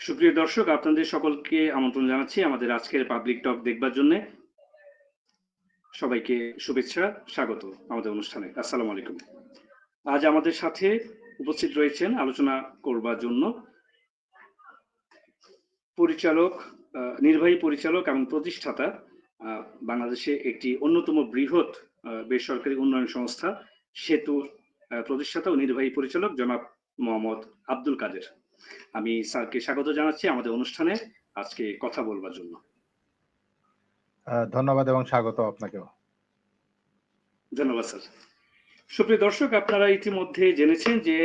সুপ্রিয় দর্শক, আপনাদের সকলকে আমন্ত্রণ জানাচ্ছি আমাদের আজকের পাবলিক টক দেখবার জন্যে। সবাইকে শুভেচ্ছা, স্বাগত আমাদের অনুষ্ঠানে। আসসালামু আলাইকুম। আজ আমাদের সাথে উপস্থিত রয়েছেন আলোচনা করবার জন্য পরিচালক, নির্বাহী পরিচালক এবং প্রতিষ্ঠাতা, বাংলাদেশে একটি অন্যতম বৃহৎ বেসরকারি উন্নয়ন সংস্থা সেতুর প্রতিষ্ঠাতা ও নির্বাহী পরিচালক জনাব মোহাম্মদ আব্দুল কাদের। আমি স্যারকে স্বাগত জানাচ্ছি আমাদের অনুষ্ঠানে আজকে কথা বলবার জন্য। ধন্যবাদ এবং স্বাগত আপনাকেও। ধন্যবাদ স্যার। সুপ্রিয় দর্শক, আপনারা ইতিমধ্যে জেনেছেন যে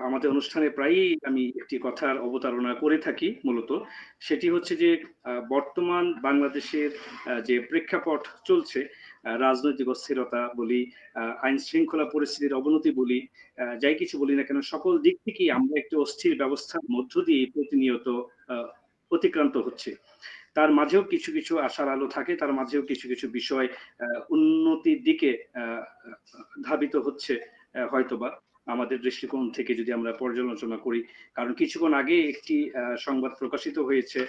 আমাদের অনুষ্ঠানে প্রায়ই আমি একটি কথার অবতারণা করে থাকি। মূলত সেটি হচ্ছে যে বর্তমান বাংলাদেশের যে প্রেক্ষাপট চলছে, রাজনৈতিক অস্থিরতা বলি, আইন শৃঙ্খলা পরিস্থিতির অবনতি বলি, যাই কিছু বলি না কেন, সকল দিক থেকেই আমরা একটি অস্থির ব্যবস্থার মধ্য দিয়ে প্রতিনিয়ত অতিক্রান্ত হচ্ছে। তার মাঝেও কিছু কিছু আশার আলো থাকে, তার মাঝেও কিছু কিছু বিষয় উন্নতির দিকে ধাবিত হচ্ছে হয়তোবা আমাদের দৃষ্টিকোণ থেকে যদি আমরা পর্যালোচনা করি। কারণ কিছুক্ষণ আগে একটি সংবাদ প্রকাশিত হয়েছে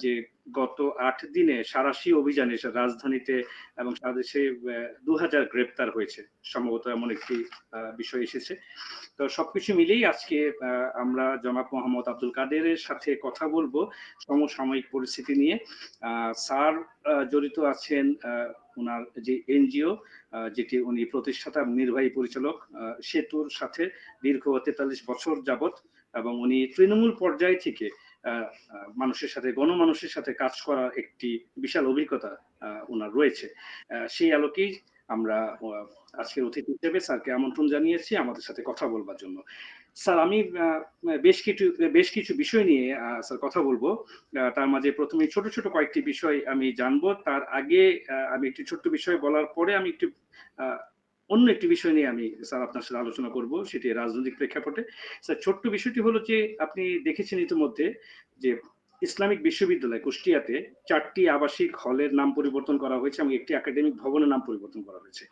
যে গত 8 দিনে সাঁড়াশি অভিযানে রাজধানীতে এবং সারা দেশে 2000 গ্রেপ্তার হয়েছে, সম্ভবত এমন একটি বিষয় এসেছে। তো সবকিছু মিলেই আজকে আমরা জনাব মোহাম্মদ আব্দুল কাদেরের সাথে কথা বলবো সমসাময়িক পরিস্থিতি নিয়ে। স্যার জড়িত আছেন ওনার যে এনজিও, যেটি উনি প্রতিষ্ঠাতা নির্বাহী পরিচালক, সেতুর সাথে দীর্ঘ 43 বছর যাবত, এবং উনি তৃণমূল পর্যায় থেকে মানুষের সাথে, গণমানুষের সাথে কাজ করার একটি বিশাল অভিজ্ঞতা ওনার রয়েছে। সেই আলোকেই আমরা আজকের অতিথি হিসেবে স্যারকে আমন্ত্রণ জানিয়েছি আমাদের সাথে কথা বলবার জন্য। স্যার, আমি বেশ কিছু বিষয় নিয়ে স্যার কথা বলবো। তার মাঝে প্রথমে ছোট ছোট কয়েকটি বিষয় আমি জানবো। তার আগে আমি একটি ছোট্ট বিষয় বলার পরে আমি একটু অন্য একটি বিষয় নিয়ে আমি স্যার আপনার সাথে আলোচনা করব, সেটি রাজনৈতিক প্রেক্ষাপটে। স্যার, ছোট্ট বিষয়টি হলো যে আপনি দেখেছেন ইতিমধ্যে যে ইসলামিক বিশ্ববিদ্যালয় কুষ্টিয়াতে 4টি আবাসিক হলের নাম পরিবর্তন করা হয়েছে এবং একটি একাডেমিক ভবনের নাম পরিবর্তন করা হয়েছে,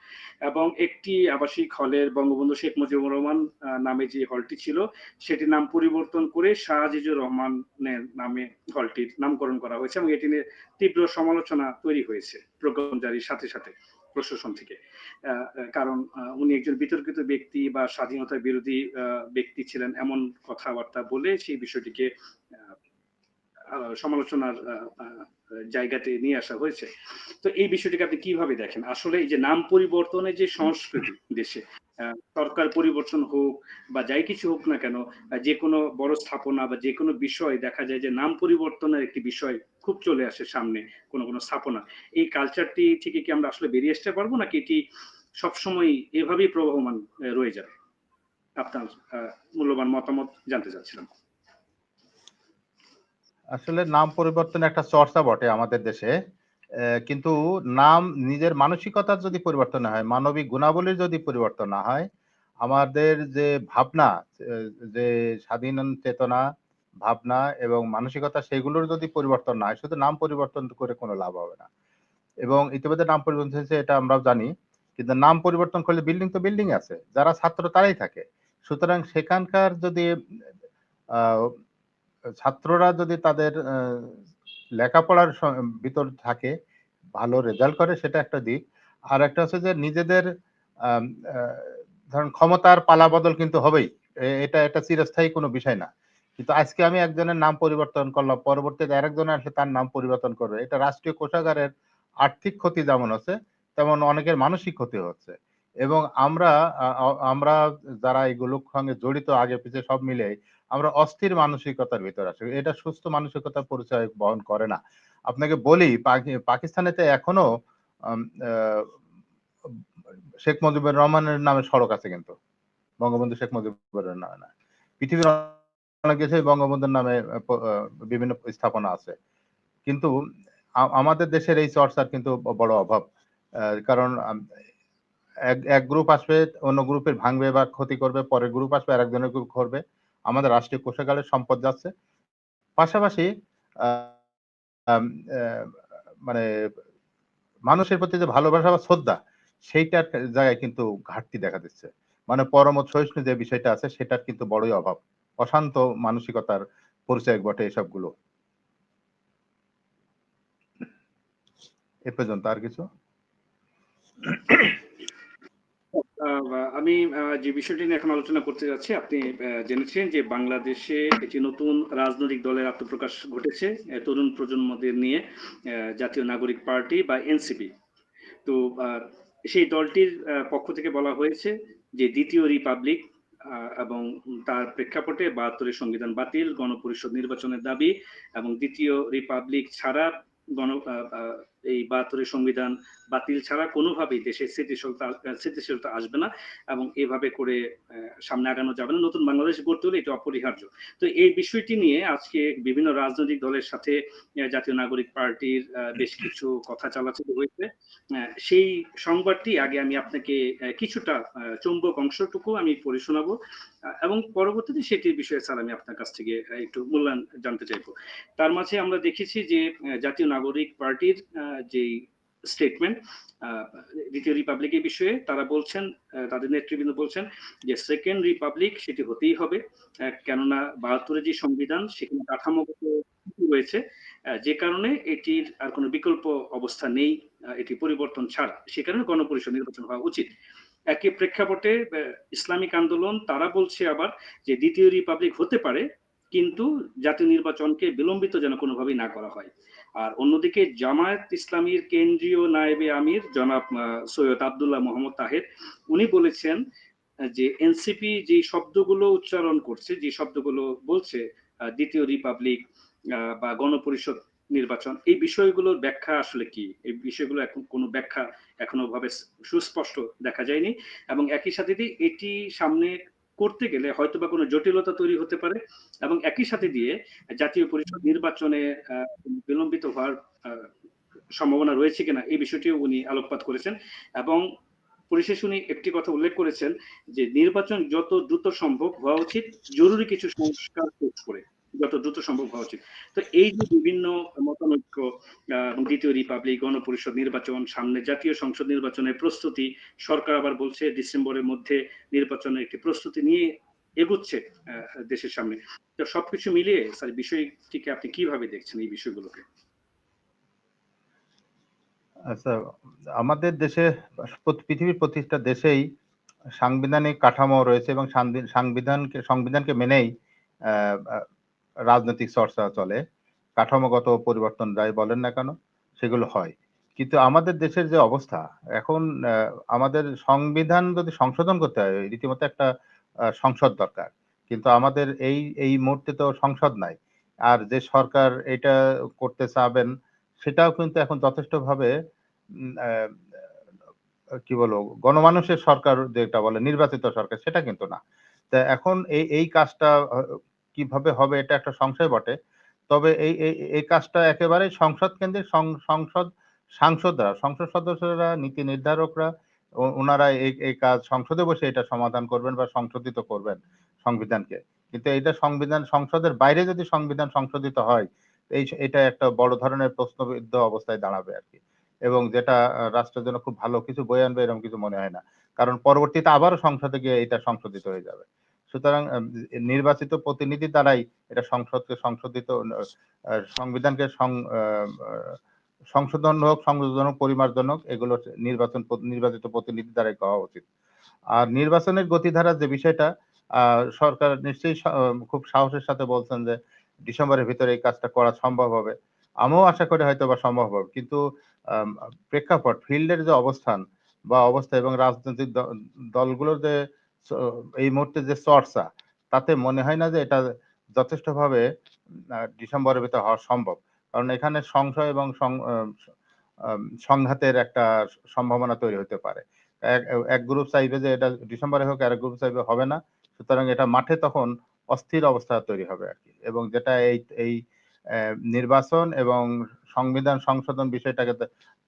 এবং একটি আবাসিক হলের বঙ্গবন্ধু শেখ মুজিবুর রহমান নামে যে হলটি ছিল সেটির নাম পরিবর্তন করে শাহ আজিজুর রহমানের নামে হলটির নামকরণ করা হয়েছে, এবং এটি নিয়ে তীব্র সমালোচনা তৈরি হয়েছে প্রজ্ঞাপন জারির সাথে সাথে প্রশাসন থেকে। কারণ উনি একজন বিতর্কিত ব্যক্তি বা স্বাধীনতা বিরোধী ব্যক্তি ছিলেন এমন কথাবার্তা বলে সেই বিষয়টিকে সমালোচনার জায়গাতে নিয়ে আসা হয়েছে। তো এই বিষয়টিকে আপনি কিভাবে দেখেন? আসলে এই যে নাম পরিবর্তনের যে সংস্কৃতি দেশে, সরকার পরিবর্তন হোক বা যাই কিছু হোক না কেন, যে কোনো বড় স্থাপনা বা যে কোনো বিষয় দেখা যায় যে নাম পরিবর্তনের একটি বিষয় খুব চলে আসে সামনে, কোনো কোনো স্থাপনা। এই কালচারটি থেকে কি আমরা আসলে বেরিয়ে আসতে পারবো, নাকি এটি সবসময় এভাবেই প্রবহমান রয়ে যাবে? আপনার মূল্যবান মতামত জানতে চাচ্ছিলাম। আসলে নাম পরিবর্তন একটা চর্চা বটে আমাদের দেশে, কিন্তু নাম নিজের মানসিকতার যদি পরিবর্তন না হয়, মানবিক গুণাবলীর যদি পরিবর্তন না হয়, আমাদের যে ভাবনা, যে স্বাধীন চেতনা, ভাবনা এবং মানসিকতা, সেগুলোর যদি পরিবর্তন না হয়, শুধু নাম পরিবর্তন করে কোনো লাভ হবে না। এবং ইতিমধ্যে নাম পরিবর্তন হয়েছে, এটা আমরাও জানি, কিন্তু নাম পরিবর্তন করলে বিল্ডিং তো বিল্ডিং আছে, যারা ছাত্র তারাই থাকে। সুতরাং সেখানকার যদি ছাত্ররা যদি তাদের লেখাপড়ার ভিতর থাকে, ভালো রেজাল্ট করে, সেটা একটা দিক। আর একটা হচ্ছে যে নিজেদের ধরেন ক্ষমতার পালাবদল কিন্তু হবেই, এটা এটা চিরস্থায়ী কোনো বিষয় না। কিন্তু আজকে আমি একজনের নাম পরিবর্তন করলাম, পরবর্তীতে আরেকজন আসলে তার নাম পরিবর্তন করবে, এটা রাষ্ট্রীয় কোষাগারের আর্থিক ক্ষতি যেমন হচ্ছে, তেমন অনেকের মানসিক ক্ষতি হচ্ছে। এবং আমরা আমরা যারা এগুলোর সঙ্গে জড়িত, আগে পিছে সব মিলে আমরা অস্থির মানসিকতার ভিতরে আছি, এটা সুস্থ মানসিকতার পরিচয় বহন করে না। আপনাকে বলি, পাকিস্তানেতে এখনো শেখ মুজিবুর রহমানের নামে সড়ক আছে, কিন্তু বঙ্গবন্ধু শেখ মুজিবুরের নামে না। পৃথিবীর অনেক দেশে বঙ্গবন্ধুর নামে বিভিন্ন স্থাপনা আছে, কিন্তু আমাদের দেশের এই চর্চার কিন্তু বড় অভাব। কারণ এক গ্রুপ আসবে, অন্য গ্রুপের ভাঙবে বা ক্ষতি করবে, পরের গ্রুপ আসবে, আরেকজনের গ্রুপ করবে। আমাদের রাষ্ট্রীয় কোষাগারের সম্পদ যাচ্ছে, পাশাপাশি মানে মানুষের প্রতি যে ভালোবাসা বা শ্রদ্ধা, সেইটার জায়গায় কিন্তু ঘাটতি দেখা দিচ্ছে। মানে পরম সহিষ্ণু যে বিষয়টা আছে, সেটার কিন্তু বড়ই অভাব। অশান্ত মানসিকতার পরিচয় বটে এসবগুলো। এ পর্যন্ত আর কিছু? আমি যে বিষয়টি নিয়ে এখন আলোচনা করতে যাচ্ছি, আপনি জেনেছেন যে বাংলাদেশে একটি নতুন রাজনৈতিক দলের আত্মপ্রকাশ ঘটেছে তরুণ প্রজন্মদের নিয়ে, জাতীয় নাগরিক পার্টি বা এনসিপি। তো সেই দলটির পক্ষ থেকে বলা হয়েছে যে দ্বিতীয় রিপাবলিক এবং তার প্রেক্ষাপটে ৭২-এর সংবিধান বাতিল, গণপরিষদ নির্বাচনের দাবি এবং দ্বিতীয় রিপাবলিক ছাড়া গণ এই ৭২-এর সংবিধান বাতিল ছাড়া কোনোভাবেই দেশে স্থিতিশীলতা আসবে না এবং এভাবে করে সামনে আগানো যাবে না। নতুন বাংলাদেশ গড়তে হলে এটা অপরিহার্য। তো এই বিষয়টি নিয়ে আজকে বিভিন্ন রাজনৈতিক দলের সাথে জাতীয় নাগরিক পার্টির বেশ কিছু কথা চালাচালি হয়েছে। সেই সংবাদটি আগে আমি আপনাকে কিছুটা চৌম্বক অংশটুকু আমি পড়ে শোনাবো এবং পরবর্তীতে সেটির বিষয়ে স্যার আমি আপনার কাছ থেকে একটু মূল্যায়ন জানতে চাইবো। তার মাঝে আমরা দেখেছি যে জাতীয় নাগরিক পার্টির যেই স্টেটমেন্ট দ্বিতীয় রিপাবলিকের বিষয়ে তারা বলছেন, তাদের নেতৃবৃন্দ বলছেন যে সেকেন্ড রিপাবলিক সেটি হতেই হবে, কেননা ৭২-এর যে সংবিধান সেখানে কাঠামোগত রয়েছে, যে কারণে এটির আর কোনো বিকল্প অবস্থা নেই, এটি পরিবর্তন ছাড়া। সে কারণে গণপরিষদ নির্বাচন হওয়া উচিত। একই প্রেক্ষাপটে ইসলামিক আন্দোলন তারা বলছে আবার যে দ্বিতীয় রিপাবলিক হতে পারে, কিন্তু জাতীয় নির্বাচনকে বিলম্বিত যেন কোনোভাবেই না করা হয়। আর অন্যদিকে জামায়াত ইসলামীর কেন্দ্রীয় নায়েবে আমির জনাব সৈয়দ আব্দুল্লাহ মোহাম্মদ তাহের, উনি বলেছেন যে এনসিপি যে শব্দগুলো উচ্চারণ করছে, যে শব্দগুলো বলছে দ্বিতীয় রিপাবলিক বা গণপরিষদ নির্বাচন, এই বিষয়গুলোর ব্যাখ্যা আসলে কি? এই বিষয়গুলো এখন কোনো ব্যাখ্যা এখনো ভাবে সুস্পষ্ট দেখা যায়নি এবং একই সাথে দিয়ে এটি সামনে করতে গেলে হয়তোবা কোনো জটিলতা তৈরি হতে পারে এবং একই সাথে দিয়ে জাতীয় পরিষদ নির্বাচনে বিলম্বিত হওয়ার সম্ভাবনা রয়েছে কিনা এই বিষয়টিও উনি আলোকপাত করেছেন এবং পরিশেষে উনি একটি কথা উল্লেখ করেছেন যে নির্বাচন যত দ্রুত সম্ভব হওয়া উচিত, জরুরি কিছু সংস্কার শেষ করে যত দ্রুত সম্ভব হওয়া উচিত। তো এই যে বিভিন্ন মতানৈক্য, দ্বিতীয় রিপাবলিক, গণপরিষদ নির্বাচন, সামনে জাতীয় সংসদ নির্বাচনের প্রস্তুতি, সরকার আবার বলছে ডিসেম্বরের মধ্যে নির্বাচনের একটি প্রস্তুতি নিয়ে এগুচ্ছে দেশের সামনে। তো সবকিছু মিলিয়ে স্যার বিষয়টিকে আপনি কিভাবে দেখছেন এই বিষয়গুলোকে? আচ্ছা, আমাদের দেশে পৃথিবীর প্রতিটা দেশেই সাংবিধানিক কাঠামো রয়েছে এবং সংবিধানকে মেনেই রাজনৈতিক চর্চা চলে। কাঠামোগত পরিবর্তন যাই বলেন না কেন সেগুলো হয়। কিন্তু আমাদের দেশের যে অবস্থা এখন, আমাদের সংবিধান যদি সংশোধন করতে হয় রীতিমতো একটা সংসদ দরকার। কিন্তু আমাদের এই মুহূর্তে তো সংসদ নাই। আর যে সরকার এটা করতে চাবেন সেটাও কিন্তু এখন যথেষ্টভাবে কি বলবো, গণমানুষের সরকার যেটা বলে নির্বাচিত সরকার সেটা কিন্তু না। তা এখন এই কাজটা কিভাবে হবে এটা একটা সংশয় বটে। তবে এই কাজটা একেবারেই সংসদ কেন্দ্রিক, সংসদ সদস্যরা, নীতি নির্ধারকরা উনারা এই কাজ সংসদে বসে এটা সমাধান করবেন বা সংশোধিত করবেন সংবিধানকে। কিন্তু এটা সংসদের বাইরে যদি সংবিধান সংশোধিত হয় এটা একটা বড় ধরনের প্রশ্নবিদ্ধ অবস্থায় দাঁড়াবে আরকি। এবং যেটা রাষ্ট্রের জন্য খুব ভালো কিছু বয়ে আনবে এরকম কিছু মনে হয় না। কারণ পরবর্তীতে আবারও সংসদে গিয়ে এটা সংশোধিত হয়ে যাবে। সুতরাং নির্বাচিত প্রতিনিধি দ্বারাই এটা সংসদকে সংশোধিত, সংবিধানকে সংশোধন হোক, সংযোজন হোক, পরিমার্জন হোক, এগুলো নির্বাচিত প্রতিনিধি দ্বারাই হওয়া উচিত। আর নির্বাচনের গতিধারার যে বিষয়টা, সরকার নিশ্চয়ই খুব সাহসের সাথে বলছেন যে ডিসেম্বরের ভিতরে এই কাজটা করা সম্ভব হবে। আমিও আশা করি হয়তোবা সম্ভব হবে। কিন্তু প্রেক্ষাপট, ফিল্ডের যে অবস্থা এবং রাজনৈতিক দলগুলোর যে চ এই মুহূর্তে যে চর্চা, তাতে মনে হয় না যে এটা যথেষ্টভাবে ডিসেম্বরের ভেতর হওয়া সম্ভব। কারণ এখানে সংশয় এবং সংঘাতের একটা সম্ভাবনা তৈরি হতে পারে। এক গ্রুপ চাইবে যে এটা ডিসেম্বরে হোক, আরেক গ্রুপ চাইবে হবে না। সুতরাং এটা মাঠে তখন অস্থির অবস্থা তৈরি হবে আরকি। এবং যেটা এই নির্বাচন এবং সংবিধান সংশোধন বিষয়টাকে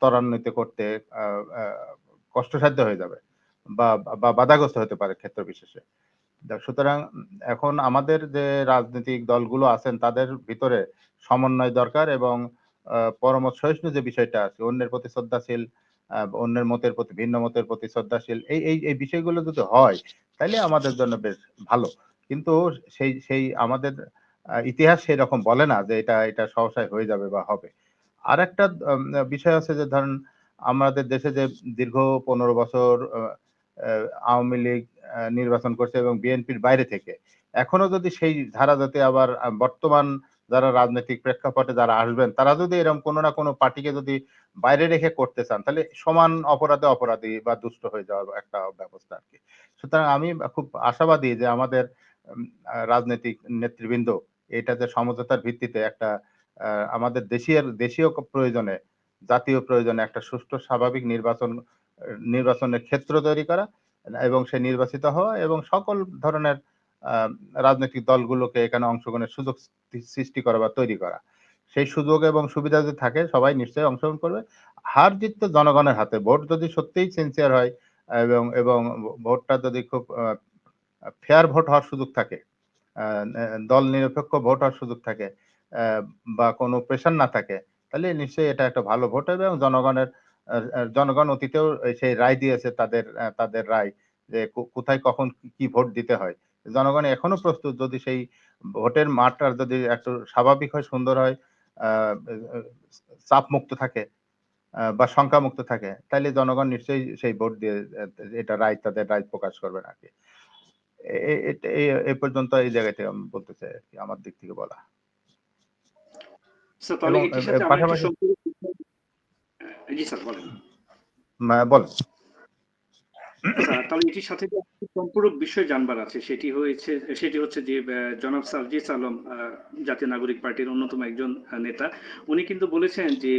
ত্বরান্বিত করতে আ আ কষ্টসাধ্য হয়ে যাবে বা বাধাগ্রস্ত হতে পারে ক্ষেত্র বিশেষে। সুতরাং এখন আমাদের যে রাজনৈতিক দলগুলো আছেন তাদের ভিতরে সমন্বয় দরকার এবং পরমত সহিষ্ণু যে বিষয়টা আছে, অন্যের প্রতি শ্রদ্ধাশীল, অন্যের মতের প্রতি, ভিন্ন মতের প্রতি শ্রদ্ধাশীল, এই বিষয়গুলো যদি হয় তাইলে আমাদের জন্য বেশ ভালো। কিন্তু সেই আমাদের ইতিহাস সেরকম বলে না যে এটা সহসাই হয়ে যাবে বা হবে। আরেকটা বিষয় আছে যে ধরেন আমাদের দেশে যে দীর্ঘ ১৫ বছর আ আ আওয়ামী লীগ নির্বাচন করছে এবং বিএনপির বাইরে থেকে। এখনো যদি সেই ধারা যাতে আবার বর্তমান যারা রাজনৈতিক প্রেক্ষাপটে যারা আসবেন, তারা যদি এরকম কোনো না কোনো পার্টিকে যদি বাইরে রেখে করতে চান, তাহলে সমান অপরাধে অপরাধী বা দুষ্ট হয়ে যাওয়ার একটা ব্যবস্থা আরকি। সুতরাং আমি খুব আশাবাদী যে আমাদের রাজনৈতিক নেতৃবৃন্দ এটাতে সমঝোতার ভিত্তিতে একটা আমাদের দেশীয় প্রয়োজনে, জাতীয় প্রয়োজনে একটা সুষ্ঠু স্বাভাবিক নির্বাচনের ক্ষেত্র তৈরি করা এবং সে নির্বাচিত হওয়া এবং সকল ধরনের আ রাজনৈতিক দলগুলোকে এখানে অংশগ্রহণের সুযোগ সৃষ্টি করা বা তৈরি করা। সেই সুযোগ এবং সুবিধা যদি থাকে সবাই নিশ্চয়ই অংশগ্রহণ করবে। হার-জিত তো জনগণের হাতে। ভোট যদি সত্যিই সিনসিয়ার হয় এবং ভোটটা যদি খুব ফেয়ার ভোট হওয়ার সুযোগ থাকে, আ এ দল নিরপেক্ষ ভোট হওয়ার সুযোগ থাকে, আ বা কোনো প্রেশার না থাকে, তাহলে নিশ্চয়ই এটা একটা ভালো ভোট হবে এবং জনগণ অতীতেও সেই রায় দিয়েছে তাদের রায় যে কোথায় কখন কি ভোট দিতে হয়। জনগণ এখনো প্রস্তুত যদি সেই ভোটের মাঠটা যদি একটু স্বাভাবিক হয়, সুন্দর হয়, আ এ চাপমুক্ত থাকে বা শঙ্কামুক্ত থাকে, তাইলে জনগণ নিশ্চয়ই সেই ভোট দিয়ে এটা তাদের রায় প্রকাশ করবেন আরকি। এ এ এট এ এ পর্যন্ত এই জায়গাটায় আমি বলতে চাই আরকি আমার দিক থেকে বলা। স্যার তাহলে এবং এটির সাথে আমার একটি পাশাপাশি সম্পূর্ণ জি স্যার বলেন। বলেন। স্যার তাহলে এটির সাথে যে একটি সম্পূরক বিষয় জানবার আছে সেটি হচ্ছে যে জনাব সার্জিস আলম জাতীয় নাগরিক পার্টির অন্যতম একজন নেতা। উনি কিন্তু বলেছেন যে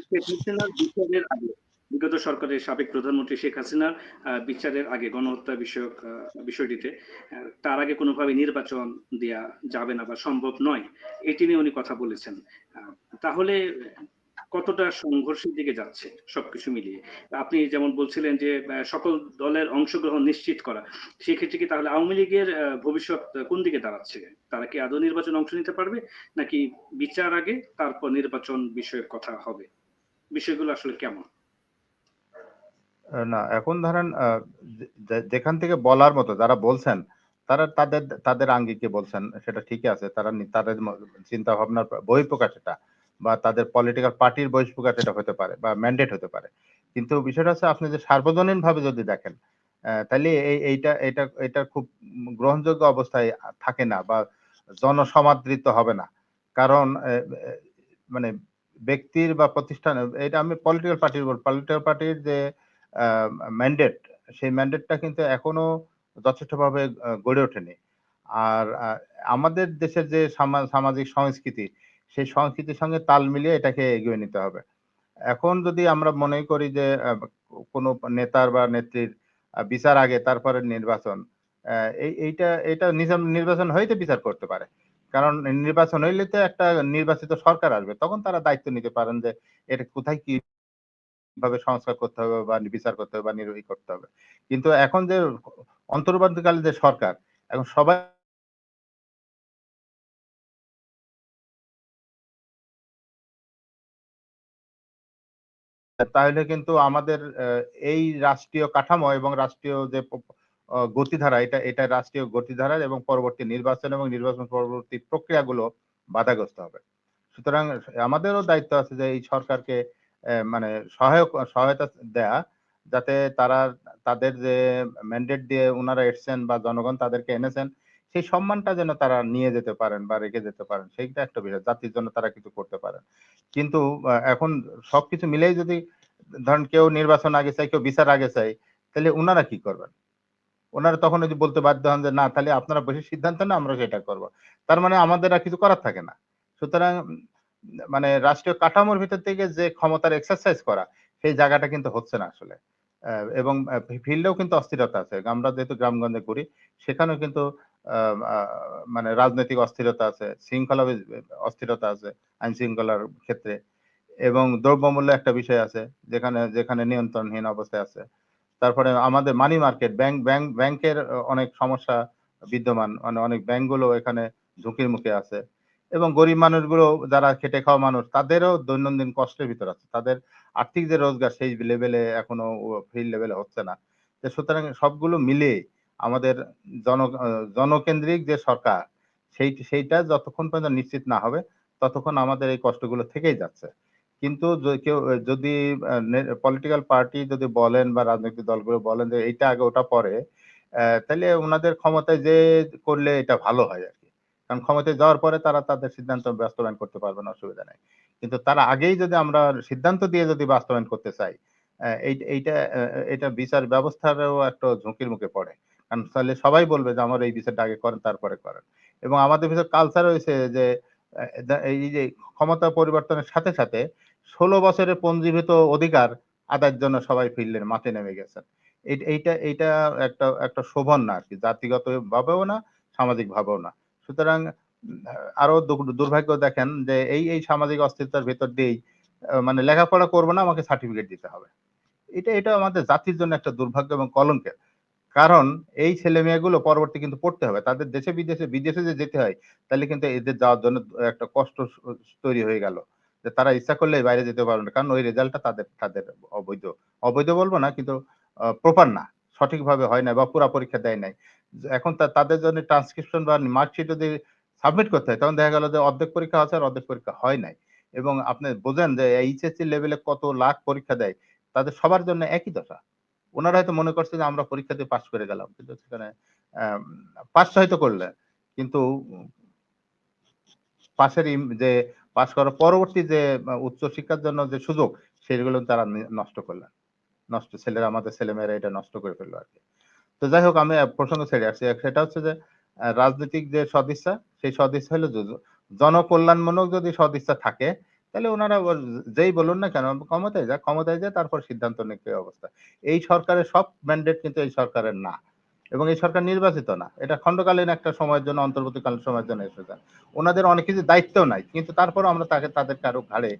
শেখ হাসিনার বিচারের আগে বিগত সরকারের সাবেক প্রধানমন্ত্রী শেখ হাসিনার বিচারের আগে গণহত্যা বিষয়ক বিষয়টিতে তার আগে কোনোভাবে নির্বাচন দেয়া যাবে না বা সম্ভব নয়। এটি নিয়ে উনি কথা বলেছেন। আ তাহলে কতটা সংঘর্ষের দিকে যাচ্ছে সবকিছু মিলিয়ে? আপনি যেমন বলছিলেন যে সকল দলের অংশগ্রহণ নিশ্চিত করা। সেক্ষেত্রে কি তাহলে আওয়ামী লীগের ভবিষ্যৎ কোন দিকে দাঁড়াচ্ছে? তারা কি আদৌ নির্বাচনে অংশ নিতে পারবে? নাকি বিচার আগে তারপর নির্বাচন বিষয়ক কথা হবে? বিষয়গুলো আসলে কেমন? না এখন ধরেন যেখান থেকে বলার মতো যারা বলছেন, তারা তাদের আঙ্গিকে বলছেন সেটা ঠিকই আছে। তাদের চিন্তা ভাবনার বহিঃপ্রকাশ এটা বা তাদের পলিটিক্যাল পার্টির বহিঃপ্রকাশ এটা হতে পারে বা ম্যান্ডেট হতে পারে। কিন্তু বিষয়টা হচ্ছে আপনি যে সার্বজনীনভাবে যদি দেখেন, তাইলে এইটা খুব গ্রহণযোগ্য অবস্থায় থাকে না বা জনসমাদৃত হবে না। কারণ এ মানে ব্যক্তির বা প্রতিষ্ঠানের এটা আমি পলিটিক্যাল পার্টির পলিটিক্যাল পার্টির যে আ ম্যান্ডেট, সেই ম্যান্ডেটটা কিন্তু এখনো যথেষ্টভাবে গড়ে ওঠেনি। আর আমাদের দেশের যে সামাজিক সংস্কৃতি, সেই সংস্কৃতির সঙ্গে তাল মিলিয়ে এটাকে এগিয়ে নিতে হবে। এখন যদি আমরা মনে করি যে কোনো নেতার বা নেত্রীর বিচার আগে তারপরে নির্বাচন, আ এইটা নির্বাচন হয়েই তো বিচার করতে পারে। কারণ নির্বাচন হইলে তো একটা নির্বাচিত সরকার আসবে। তখন তারা দায়িত্ব নিতে পারেন যে এটা কোথায় কিভাবে সংস্কার করতে হবে বা বিচার করতে হবে বা নির্বাহী করতে হবে। কিন্তু এখন যে অন্তর্বর্তীকালীন যে সরকার, এখন সবাই তাহলে কিন্তু আমাদের এই রাষ্ট্রীয় কাঠামো এবং রাষ্ট্রীয় যে গতিধারা এটা রাষ্ট্রীয় গতিধারা এবং পরবর্তী নির্বাচন এবং নির্বাচন পরবর্তী প্রক্রিয়াগুলো বাধাগ্রস্ত হবে। সুতরাং আমাদেরও দায়িত্ব আছে যে এই সরকারকে মানে সহায়তা দেয়া যাতে তাদের যে ম্যান্ডেট দিয়ে উনারা এসছেন বা জনগণ তাদেরকে এনেছেন, সেই সম্মানটা যেন তারা নিয়ে যেতে পারেন বা রেখে যেতে পারেন। সেইটা একটা বিষয়। জাতির জন্য তারা কিছু করতে পারেন। কিন্তু এখন সবকিছু মিলেই যদি ধরেন কেউ নির্বাচন আগে চায়, কেউ বিচার আগে চায়, তাইলে উনারা কি করবেন? উনারা তখন ওই যে বলতে বাধ্য হন যে, "না তাহলে আপনারা বসে সিদ্ধান্ত নেন, আমরা সেটা করব।" তার মানে আমাদের আর কিছু করার থাকে না। সুতরাং মানে রাষ্ট্রীয় কাঠামোর ভিতর থেকে যে ক্ষমতার এক্সারসাইজ করা, সেই জায়গাটা কিন্তু হচ্ছে না আসলে। এবং ফিল্ডেও কিন্তু অস্থিরতা আছে। আমরা যেহেতু গ্রামগঞ্জে ঘুরি, সেখানেও কিন্তু আ আ মানে রাজনৈতিক অস্থিরতা আছে, অস্থিরতা আছে আইন-শৃঙ্খলার ক্ষেত্রে এবং দ্রব্যমূল্য একটা বিষয় আছে, যেখানে নিয়ন্ত্রণহীন অবস্থায় আছে। তারপরে আমাদের মানি মার্কেট ব্যাংকের অনেক সমস্যা বিদ্যমান। মানে অনেক ব্যাংকগুলো এখানে ঝুঁকির মুখে আছে। এবং গরিব মানুষগুলো যারা খেটে খাওয়া মানুষ তাদেরও দৈনন্দিন কষ্টের ভিতর আছে। তাদের আর্থিক যে রোজগার সেই লেভেলে এখনো ফিল লেভেলে হচ্ছে না। সুতরাং সবগুলো মিলিয়ে আমাদের জন আ জনকেন্দ্রিক যে সরকার, সেইটা যতক্ষণ পর্যন্ত নিশ্চিত না হবে ততক্ষণ আমাদের এই কষ্টগুলো থেকেই যাচ্ছে। কিন্তু কেউ যদি পলিটিক্যাল পার্টি যদি বলেন বা রাজনৈতিক দলগুলো বলেন যে এইটা আগে ওটা পরে, তাইলে উনাদের ক্ষমতায় যেয়ে করলে এটা ভালো হয় আরকি। কারণ ক্ষমতায় যাওয়ার পরে তারা তাদের সিদ্ধান্ত বাস্তবায়ন করতে পারবেন, অসুবিধা নাই। কিন্তু তার আগেই যদি আমরা সিদ্ধান্ত দিয়ে যদি বাস্তবায়ন করতে চাই, এটা বিচার ব্যবস্থারও একটা ঝুঁকির মুখে পড়ে। কারণ তাহলে সবাই বলবে যে আমার এই বিচারটা আগে করেন তারপরে করেন। এবং আমাদের ভিতর কালচার হইছে যে এই যে ক্ষমতা পরিবর্তনের সাথে, সাথে ১৬ বছরের পঞ্জীভূত অধিকার আদায়ের জন্য সবাই ফিরলেন, মাঠে নেমে গেছেন। এইটা একটা শোভন না আরকি। জাতিগতভাবেও না, সামাজিকভাবেও না। সুতরাং আরো দুর্ভাগ্য দেখেন যে এই সামাজিক অস্থিরতার ভেতর দিয়েই মানে লেখাপড়া করব না, আমাকে সার্টিফিকেট দিতে হবে। এটা আমাদের জাতির জন্য একটা দুর্ভাগ্য এবং কলঙ্কের। কারণ এই ছেলেমেয়েগুলো পরবর্তী কিন্তু পড়তে হবে। তাদের দেশে বিদেশে যে যেতে হয়, তাইলে কিন্তু এদের যাওয়ার জন্য একটা কষ্ট তৈরি হয়ে গেল। যে তারা ইচ্ছা করলেই বাইরে যেতে পারবে না। কারণ ওই রেজাল্টটা তাদের অবৈধ। অবৈধ বলব না, কিন্তু প্রপার না। সঠিকভাবে হয় নাই বা পুরা পরীক্ষা দেয় নাই। এখন তাদের জন্য ট্রান্সক্রিপশন বা মার্কশিট যদি সাবমিট করতে হয়, তখন দেখা গেল যে অর্ধেক পরীক্ষা আছে আর অর্ধেক পরীক্ষা হয় নাই। এবং আপনি বোঝেন যে এইচএসসি লেভেলে কত লাখ পরীক্ষা দেয়। তাদের সবার জন্য একই দশা। উনারা হয়তো মনে করছে যে আমরা পরীক্ষা দিয়ে পাস করে গেলাম। কিন্তু সেখানে আম পাস হয়তো করলেন। কিন্তু পাশের যে পাস করার পরবর্তী যে উচ্চ শিক্ষার জন্য যে সুযোগ, সেগুলো তারা নষ্ট করলেন। আমাদের ছেলেমেয়েরা এটা নষ্ট করে ফেললো আরকি। তো যাই হোক, আমি প্রসঙ্গ ছেড়ে আসছি। সেটা হচ্ছে যে রাজনৈতিক যে সদিচ্ছা, সেই সদিচ্ছা হলো জনকল্যাণমূলক যদি সদিচ্ছা থাকে, তাহলে উনারা যেই বলুন না কেন ক্ষমতায় যাক তারপর সিদ্ধান্ত নিক এই অবস্থা। এই সরকারের সব ম্যান্ডেট কিন্তু এই সরকারের না। এবং এই সরকার নির্বাচিত না। এটা খণ্ডকালীন একটা সময়ের জন্য, অন্তর্বর্তীকালীন সময়ের জন্য এসেছেন। উনাদের অনেক কিছু দায়িত্বও নাই। কিন্তু তারপরেও আমরা তাদেরকে আরো ঘাড়ে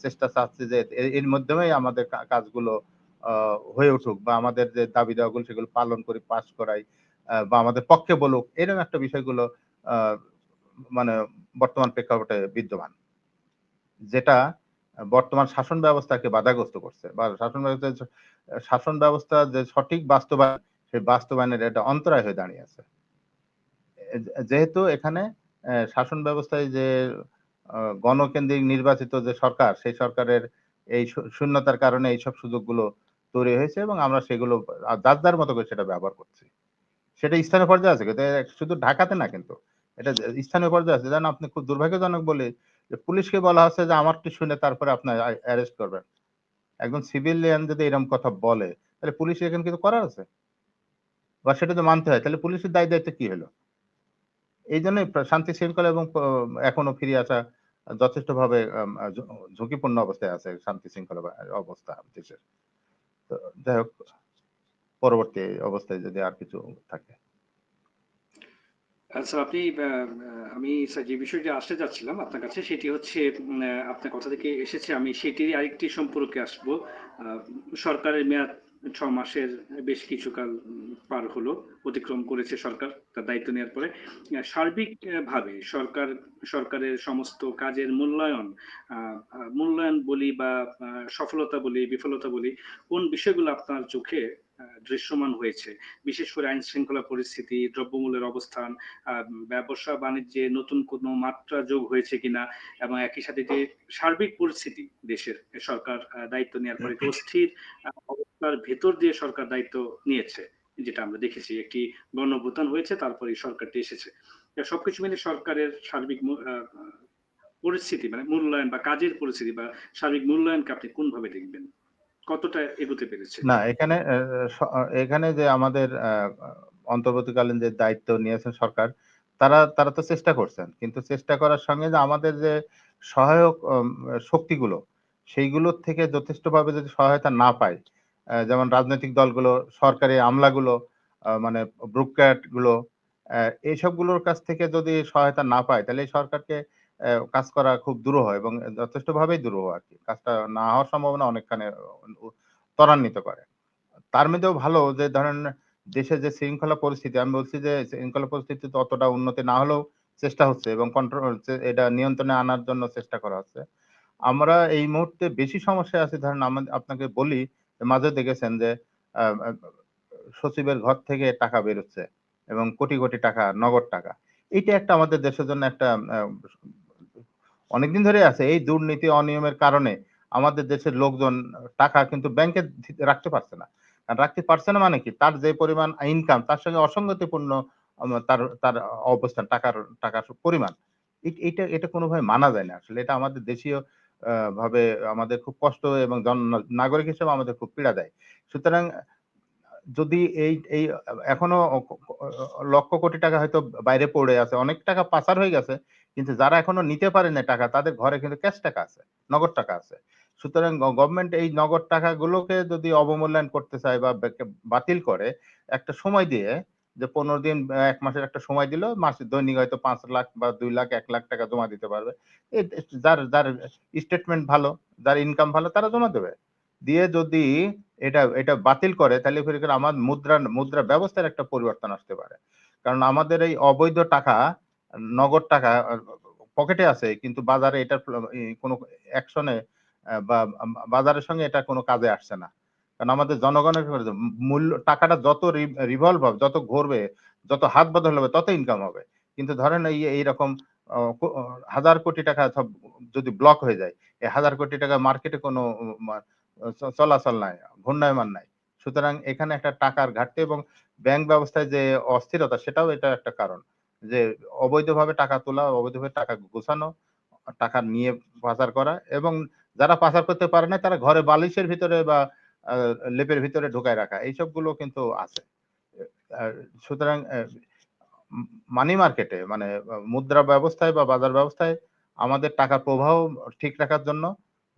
চেষ্টা চাচ্ছি যে এর মাধ্যমেই আমাদের কাজগুলো আ হয়ে উঠুক বা আমাদের যে দাবি দেওয়াগুলো সেগুলো পালন করি, পাস করাই, বা আমাদের পক্ষে বলুক, এরকম একটা বিষয়গুলো আ মানে বর্তমান প্রেক্ষাপটে বিদ্যমান। যেটা বর্তমান শাসন ব্যবস্থাকে বাধাগ্রস্ত করছে বা শাসন ব্যবস্থা যে সঠিক বাস্তবায়ন, সেই বাস্তবায়নের একটা অন্তরায় হয়ে দাঁড়িয়ে আছে। যেহেতু এখানে শাসন ব্যবস্থায় যে গণকেন্দ্রিক নির্বাচিত যে সরকার, সেই সরকারের এই শূন্যতার কারণে এইসব সুযোগগুলো তৈরি হয়েছে এবং আমরা সেগুলো যার মতো করে সেটা ব্যবহার করছি। সেটা স্থানীয় পর্যায়ে আছে। কিন্তু শুধু ঢাকাতে না কিন্তু। এটা স্থানীয় পর্যায়ে আছে। জানেন, আপনি খুব দুর্ভাগ্যজনক বলে যে পুলিশকে বলা হচ্ছে যে আমারটি শুনে তারপরে আপনার অ্যারেস্ট করবেন। একজন সিভিলিয়ান যদি এরকম কথা বলে, তাহলে পুলিশ এখানে কিছু করার আছে? বা সেটা যদি মানতে হয়, তাহলে পুলিশের দায়-দায়িত্ব কি হলো? এইজন্যই শান্তি শৃঙ্খলা এবং এখনো ফিরে আসা যথেষ্টভাবে আম আ ঝ ঝুঁকিপূর্ণ অবস্থায় আছে শান্তি শৃঙ্খলা অবস্থা দেশের। তো যাই হোক, পরবর্তী অবস্থায় যদি আর কিছু থাকে। আচ্ছা, আপনি আমি স্যার যে বিষয়টি আসতে যাচ্ছিলাম আপনার কাছে সেটি হচ্ছে আপনার কথা থেকে এসেছে, আমি সেটিরই আরেকটি সম্পর্কে আসবো। আ সরকারের মেয়াদ ৬ মাসের বেশ কিছুকাল পার হলো। অতিক্রম করেছে সরকার তার দায়িত্ব নেওয়ার পরে। সার্বিক ভাবে সরকারের সমস্ত কাজের মূল্যায়ন, আ আ মূল্যায়ন বলি বা সফলতা বলি, বিফলতা বলি, কোন বিষয়গুলো আপনার চোখে দৃশ্যমান হয়েছে? বিশেষ করে আইন শৃঙ্খলা পরিস্থিতি, দ্রব্যমূল্যের অবস্থান, আ ব্যবসা-বাণিজ্যে নতুন কোনো মাত্রা যোগ হয়েছে কিনা? এবং একই সাথে যে সার্বিক পরিস্থিতি দেশের, সরকার দায়িত্ব নেওয়ার পরে একটু অস্থির অবস্থার ভেতর দিয়ে সরকার দায়িত্ব নিয়েছে। যেটা আমরা দেখেছি, একটি গণঅভ্যুত্থান হয়েছে, তারপরে এই সরকারটি এসেছে। সবকিছু মিলে সরকারের সার্বিক পরিস্থিতি মানে মূল্যায়ন বা কাজের পরিস্থিতি বা সার্বিক মূল্যায়নকে আপনি কোনভাবে দেখবেন? কতটা এগোতে পেরেছে? না, এখানে এখানে যে আমাদের অন্তর্বর্তীকালীন যে দায়িত্ব নিয়েছেন সরকার, তারা তো চেষ্টা করছেন। কিন্তু চেষ্টা করার সঙ্গে যে আমাদের যে সহায়ক শক্তিগুলো, সেইগুলোর থেকে যথেষ্টভাবে যদি সহায়তা না পাই, যেমন রাজনৈতিক দলগুলো, সরকারি আমলাগুলো, মানে ব্রুকরাট গুলো, এইসবগুলোর কাছ থেকে যদি সহায়তা না পায়, তাহলে এই সরকারকে কাজ করা খুব দুরূহ এবং যথেষ্টভাবেই দুরূহ আরকি। কাজটা না হওয়ার সম্ভাবনা অনেকখানি উ ত্বরান্বিত করে। তার মধ্যেও ভালো যে ধরেন দেশের যে শৃঙ্খলা পরিস্থিতি, আমি বলছি যে শৃঙ্খলা পরিস্থিতিতে অতটা উন্নতি না হলেও চেষ্টা হচ্ছে এবং কন্ট্রোল হচ্ছে, এটা নিয়ন্ত্রণে আনার জন্য চেষ্টা করা হচ্ছে। আমরা এই মুহূর্তে বেশি সমস্যায় আছি, ধরেন আপনাকে বলি, মাঝে দেখেছেন যে আ আ সচিবের ঘর থেকে টাকা বেরোচ্ছে এবং কোটি, কোটি টাকা, নগদ টাকা। এইটা একটা আমাদের দেশের জন্য একটা অনেকদিন ধরে আছে। এই দুর্নীতি অনিয়মের কারণে আমাদের দেশের লোকজন টাকা কিন্তু ব্যাংকে রাখতে পারছে না। আর রাখতে পারছে না মানে কি? তার যে পরিমাণ ইনকাম তার সঙ্গে অসঙ্গতিপূর্ণ তার তার অবস্থান টাকার পরিমাণ। এটা কোনোভাবে মানা যায় না। আসলে এটা আমাদের দেশীয় ভাবে আমাদের খুব কষ্ট এবং নাগরিক হিসেবে আমাদের খুব পীড়া দেয়। সুতরাং যদি এই এখনো লক্ষ কোটি টাকা হয়তো বাইরে পড়ে আছে। অনেক টাকা পাচার হয়ে গেছে। কিন্তু যারা এখনো নিতে পারে নাই টাকা তাদের ঘরে কিন্তু ক্যাশ টাকা আছে, নগদ টাকা আছে। সুতরাং গভর্নমেন্ট এই নগদ টাকাগুলোকে যদি অবমূল্যায়ন করতে চায় বা বাতিল করে একটা সময় দিয়ে যে ১৫ দিন ১ মাসের একটা সময় দিল, মাসে দৈনিক হয়তো ৫ লাখ বা ২ লাখ ১ লাখ টাকা জমা দিতে পারবে। যার স্টেটমেন্ট ভালো, যার ইনকাম ভালো তারা জমা দেবে। দিয়ে যদি এটা বাতিল করে তাহলে করে আমার মুদ্রা ব্যবস্থার একটা পরিবর্তন আসতে পারে। কারণ আমাদের এই অবৈধ টাকা, নগদ টাকা পকেটে আছে কিন্তু বাজারে এটার কোনো অ্যাকশনে বা বাজারের সঙ্গে এটা কোনো কাজে আসছে না। কারণ আমাদের জনগণের মূল্য টাকাটা যত রিভলভ হবে, যত ঘুরবে, যত হাত বদল হবে তত ইনকাম হবে। কিন্তু ধরেন এইরকম অ কো হাজার কোটি টাকা সব যদি ব্লক হয়ে যায়, এই হাজার কোটি টাকা মার্কেটে কোনো মা চলাচল নাই, ঘূর্ণায়মান নাই। সুতরাং এখানে একটা টাকার ঘাটতি এবং ব্যাংক ব্যবস্থায় যে অস্থিরতা সেটাও এটা একটা কারণ। যে অবৈধভাবে টাকা তোলা, অবৈধভাবে টাকা গোছানো, টাকা নিয়ে পাচার করা এবং যারা পাচার করতে পারে না তারা ঘরে বালিশের ভিতরে বা আ লেপের ভিতরে ঢুকায় রাখা। এইসবগুলো কিন্তু আছে। আ সুতরাং মানি মার্কেটে মানে মুদ্রা ব্যবস্থায় বা বাজার ব্যবস্থায় আমাদের টাকার প্রবাহ ঠিক রাখার জন্য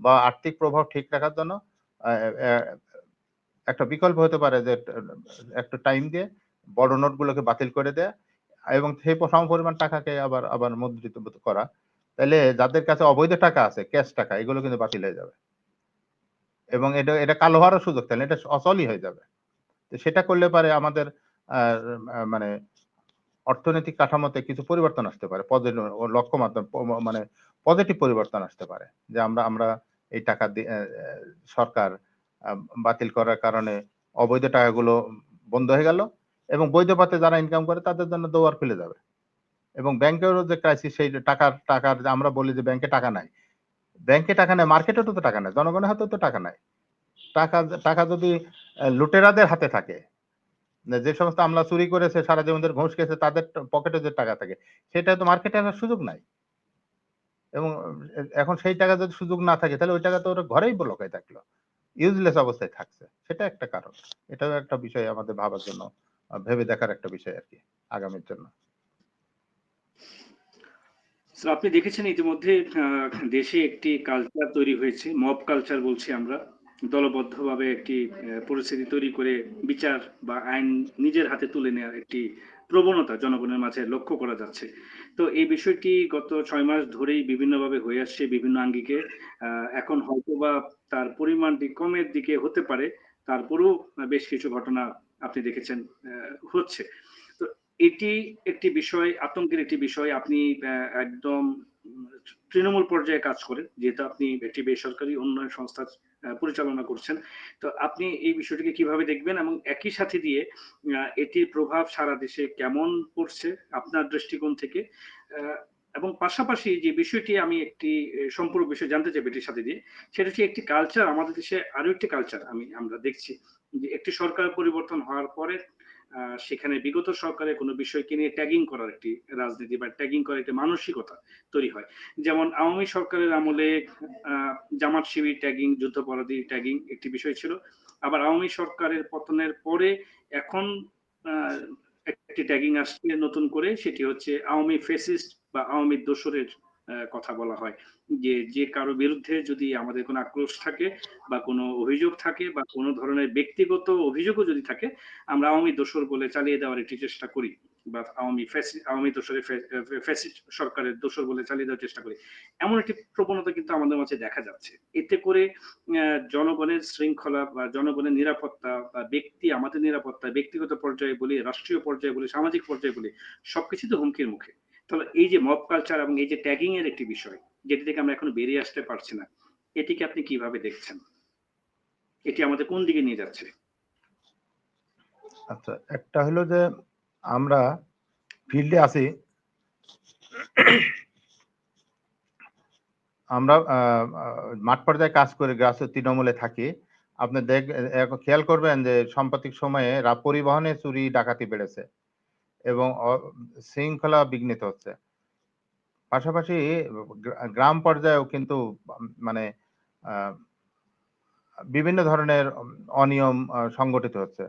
বা আর্থিক প্রভাব ঠিক রাখার জন্য আ অ্যা একটা বিকল্প হতে পারে যে একটু টাইম দিয়ে বড় নোটগুলোকে বাতিল করে দেয়া এবং সেই সমপরিমাণ টাকাকে আবার মুদ্রিত করা। তাইলে যাদের কাছে অবৈধ টাকা আছে, ক্যাশ টাকা এগুলো কিন্তু বাতিল হয়ে যাবে। এবং এটা কালো হওয়ারও সুযোগ থাকে না। এটা অচলই হয়ে যাবে। তো সেটা করলে পারে আমাদের আ মানে অর্থনৈতিক কাঠামোতে কিছু পরিবর্তন আসতে পারে। লক্ষ্যমাত্রা মানে পজিটিভ পরিবর্তন আসতে পারে। যে আমরা আমরা এই টাকা দিয়ে সরকার আ বাতিল করার কারণে অবৈধ টাকাগুলো বন্ধ হয়ে গেল এবং বৈধ পথে যারা ইনকাম করে তাদের জন্য দুয়ার খুলে যাবে। এবং ব্যাংকেরও যে ক্রাইসিস সেই যে টাকার যে আমরা বলি যে ব্যাংকে টাকা নাই। ব্যাংকে টাকা নাই, মার্কেটেও তো টাকা নাই। জনগণের হাতেও তো টাকা নাই। টাকা টাকা যদি লুটেরাদের হাতে থাকে যে সমস্ত আমলা চুরি করেছে, সারা জীবন ধরে ঘুষ খেয়েছে তাদের পকেটে যে টাকা থাকে, সেটা তো মার্কেটে আসার সুযোগ নাই। এবং এখন সেই টাকা যদি সুযোগ না থাকে তাহলে ওই টাকা তো ওর ঘরেই ব্লক হয়ে থাকলো। ইউজলেস অবস্থায় থাকছে। সেটা একটা কারণ। এটাও একটা বিষয় আমাদের ভাবার জন্য ভেবে দেখার একটা বিষয় আরকি আগামীর জন্য। সো আপনি দেখেছেন ইতিমধ্যে দেশে একটি কালচার তৈরি হয়েছে, মব কালচার বলছি আমরা। দলবদ্ধভাবে একটি পরিস্থিতি তৈরি করে বিচার বা আইন নিজের হাতে তুলে নেওয়ার একটি প্রবণতা জনগণের মাঝে লক্ষ্য করা যাচ্ছে। তো এই বিষয়টি গত ৬ মাস ধরেই বিভিন্নভাবে হয়ে আসছে বিভিন্ন আঙ্গিকে। এখন হয়তোবা তার পরিমাণটি কমের দিকে হতে পারে। তারপরেও বেশ কিছু ঘটনা আপনি দেখেছেন হচ্ছে। তো এটি একটি বিষয়, আতঙ্কের একটি বিষয়। আপনি একদম তৃণমূল পর্যায়ে কাজ করেন। যেহেতু আপনি একটি বেসরকারি উন্নয়ন সংস্থা পরিচালনা করছেন। তো আপনি এই বিষয়টিকে কিভাবে দেখবেন? এবং একই সাথে দিয়ে এটির প্রভাব সারা দেশে কেমন পড়ছে আপনার দৃষ্টিকোণ থেকে? আ এবং পাশাপাশি যে বিষয়টি আমি একটি সম্পূরক বিষয় জানতে চাইবো এটির সাথে দিয়ে, সেটা হচ্ছে একটি কালচার আমাদের দেশে আরো একটি কালচার আমরা দেখছি। যে একটি সরকার পরিবর্তন হওয়ার পরে সেখানে বিগত সরকারের কোনো বিষয়কে নিয়ে ট্যাগিং করার একটি রাজনীতি বা ট্যাগিং করার একটি মানসিকতা তৈরি হয়। যেমন আওয়ামী সরকারের আমলে আ জামাত শিবির ট্যাগিং, যুদ্ধাপরাধী ট্যাগিং একটি বিষয় ছিল। আবার আওয়ামী সরকারের পতনের পরে এখন আ একটি ট্যাগিং আসছে নতুন করে, সেটি হচ্ছে আওয়ামী ফ্যাসিস্ট বা আওয়ামী দোসরের কথা বলা হয়। যে কারো বিরুদ্ধে যদি আমাদের কোনো আক্রোশ থাকে বা কোনো অভিযোগ থাকে বা কোনো ধরনের ব্যক্তিগত অভিযোগও যদি থাকে, আমরা আওয়ামী দোসর বলে চালিয়ে দেওয়ার একটি চেষ্টা করি। বা আওয়ামী দোসরের ফ্যাসিস্ট সরকারের দোসর বলে চালিয়ে দেওয়ার চেষ্টা করি। এমন একটি প্রবণতা কিন্তু আমাদের মাঝে দেখা যাচ্ছে। এতে করে জনগণের শৃঙ্খলা বা জনগণের নিরাপত্তা বা আমাদের নিরাপত্তা ব্যক্তিগত পর্যায়ে বলি, রাষ্ট্রীয় পর্যায়ে বলি, সামাজিক পর্যায়ে বলি, সবকিছুই তো হুমকির মুখে। তাহলে এই যে মব কালচার এবং এই যে ট্যাগিং এর একটি বিষয়, যেটি থেকে আমরা এখনো বেরিয়ে আসতে পারছি না। এটিকে আপনি কিভাবে দেখছেন? এটি আমাদের কোন দিকে নিয়ে যাচ্ছে? আচ্ছা, একটা হলো যে আমরা ফিল্ডে আছি আমরা মাঠ পর্যায়ে কাজ করে তৃণমূলে থাকি। আপনি খেয়াল করবেন যে সাম্প্রতিক সময়ে পরিবহনে চুরি ডাকাতি বেড়েছে এবং শৃঙ্খলা বিঘ্নিত হচ্ছে। পাশাপাশি গ্রাম পর্যায়েও কিন্তু মানে আ বিভিন্ন ধরনের অনিয়ম সংগঠিত হচ্ছে।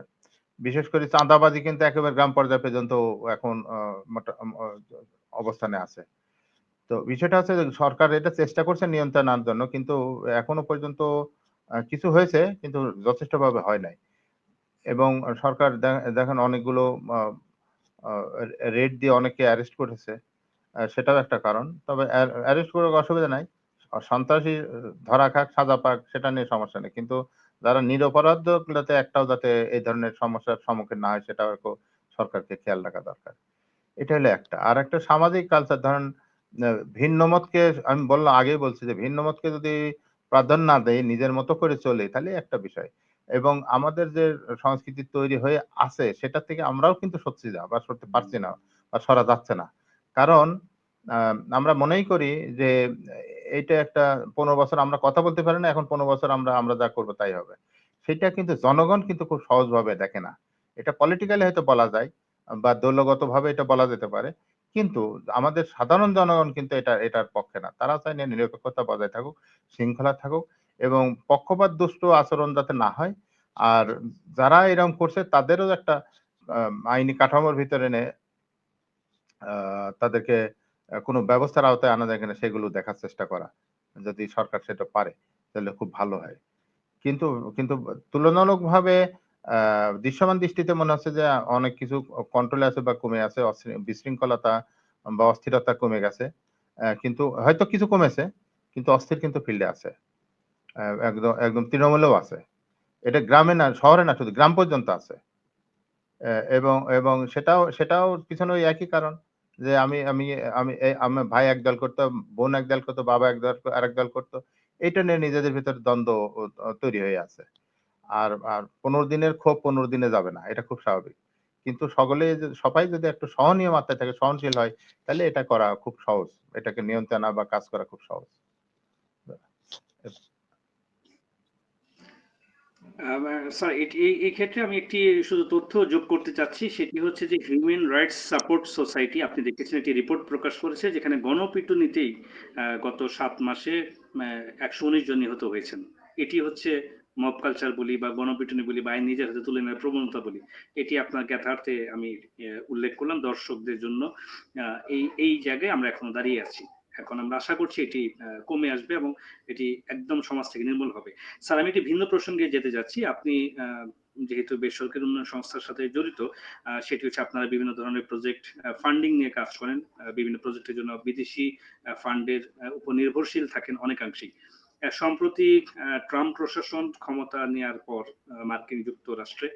বিশেষ করে চাঁদাবাজি কিন্তু একেবারে গ্রাম পর্যায় পর্যন্ত এখন অবস্থানে আছে। তো বিষয়টা হচ্ছে যে সরকার এটা চেষ্টা করছে নিয়ন্ত্রণে আনার জন্য। কিন্তু এখনো পর্যন্ত কিছু হয়েছে কিন্তু যথেষ্টভাবে হয় নাই। এবং সরকার দেখেন অনেকগুলো আ আ রেড দিয়ে অনেককে অ্যারেস্ট করেছে। সেটাও একটা কারণ। তবে অ্যারেস্ট করে অসুবিধা নাই। সন্ত্রাসী ধরা খাক, সাজা পাক সেটা নিয়ে সমস্যা নেই। কিন্তু যারা নিরপরাধ যাতে একটাও যাতে এই ধরনের সমস্যার সম্মুখীন না হয় সেটাও সরকারকে খেয়াল রাখা দরকার। এটা হলো একটা। আরেকটা সামাজিক কালচার ধরেন আ ভিন্ন মতকে আমি আগেই বলছি যে ভিন্ন মতকে যদি প্রাধান্য না দেই, নিজের মতো করে চলি তাহলে একটা বিষয়। এবং আমাদের যে সংস্কৃতি তৈরি হয়ে আছে সেটা থেকে আমরাও কিন্তু সরছি না বা সরতে পারছি না বা সরা যাচ্ছে না। কারণ আ আমরা মনেই করি যে এইটা একটা ১৫ বছর আমরা কথা বলতে পারি না, এখন ১৫ বছর আমরা আমরা যা করব তাই হবে। সেটা কিন্তু জনগণ কিন্তু খুব সহজভাবে দেখে না। এটা পলিটিক্যালি হয়তো বলা যায় বা দলগতভাবে এটা বলা যেতে পারে। কিন্তু আমাদের সাধারণ জনগণ কিন্তু এটার পক্ষে না। তারা চায় নিরপেক্ষতা বজায় থাকুক, শৃঙ্খলা থাকুক এবং পক্ষপাত দুষ্ট আচরণ যাতে না হয়। আর যারা এরকম করছে তাদেরও একটা আ আইনি কাঠামোর ভিতরে এনে আ তাদেরকে কোনো ব্যবস্থার আওতায় আনা যায় কিনা সেগুলো দেখার চেষ্টা করা। যদি সরকার সেটা পারে তাহলে খুব ভালো হয়। কিন্তু কিন্তু তুলনামূলকভাবে আ দৃশ্যমান দৃষ্টিতে মনে হচ্ছে যে অনেক কিছু কন্ট্রোলে আছে বা কমে আছে। বিশৃঙ্খলতা বা অস্থিরতা কমে গেছে। কিন্তু হয়তো কিছু কমেছে। কিন্তু অস্থির কিন্তু ফিল্ডে আছে। একদম একদম তৃণমূলেও আছে। এটা গ্রামে না, শহরে না শুধু গ্রাম পর্যন্ত আছে। এবং সেটাও পিছনে ওই একই কারণ। যে আমি আমি আমি আমার ভাই একদল করতো, বোন একদল করতো, বাবা আরেক দল করতো। এইটা নিয়ে নিজেদের ভিতরে দ্বন্দ্ব তৈরি হয়ে আছে। আর ১৫ দিনের ক্ষোভ ১৫ দিনে যাবে না। এটা খুব স্বাভাবিক। কিন্তু সবাই যদি একটু সহনীয় মাত্রায় থাকে, সহনশীল হয়, তাহলে এটা করা খুব সহজ। এটাকে নিয়ন্ত্রণ আনা বা কাজ করা খুব সহজ। স্যার এই ক্ষেত্রে আমি একটি শুধু তথ্য যোগ করতে চাচ্ছি। সেটি হচ্ছে যে হিউম্যান রাইটস সাপোর্ট সোসাইটি আপনি দেখেছেন একটি রিপোর্ট প্রকাশ করেছে যেখানে গণপিটুনিতেই গত ৭ মাসে ১১৯ জন নিহত হয়েছেন। এটি হচ্ছে মব কালচার বলি বা গণপিটুনি বলি বা আইন নিজের হাতে তুলে নেওয়ার প্রবণতা বলি। এটি আপনার জ্ঞাতার্থে আমি উল্লেখ করলাম দর্শকদের জন্য। এই জায়গায় আমরা এখনো দাঁড়িয়ে আছি। এখন আমরা আশা করছি এটি কমে আসবে এবং এটি একদম সমাজ থেকে নির্মূল হবে। স্যার আমি একটি ভিন্ন প্রসঙ্গে যেতে যাচ্ছি। আপনি যেহেতু বেসরকারি উন্নয়ন সংস্থার সাথে জড়িত, সেটি হচ্ছে আপনারা বিভিন্ন ধরনের প্রজেক্ট ফান্ডিং নিয়ে কাজ করেন। বিভিন্ন প্রজেক্টের জন্য বিদেশি ফান্ডের উপর নির্ভরশীল থাকেন অনেকাংশেই। সম্প্রতি ট্রাম্প প্রশাসন ক্ষমতা নেয়ার পর মার্কিন যুক্তরাষ্ট্রে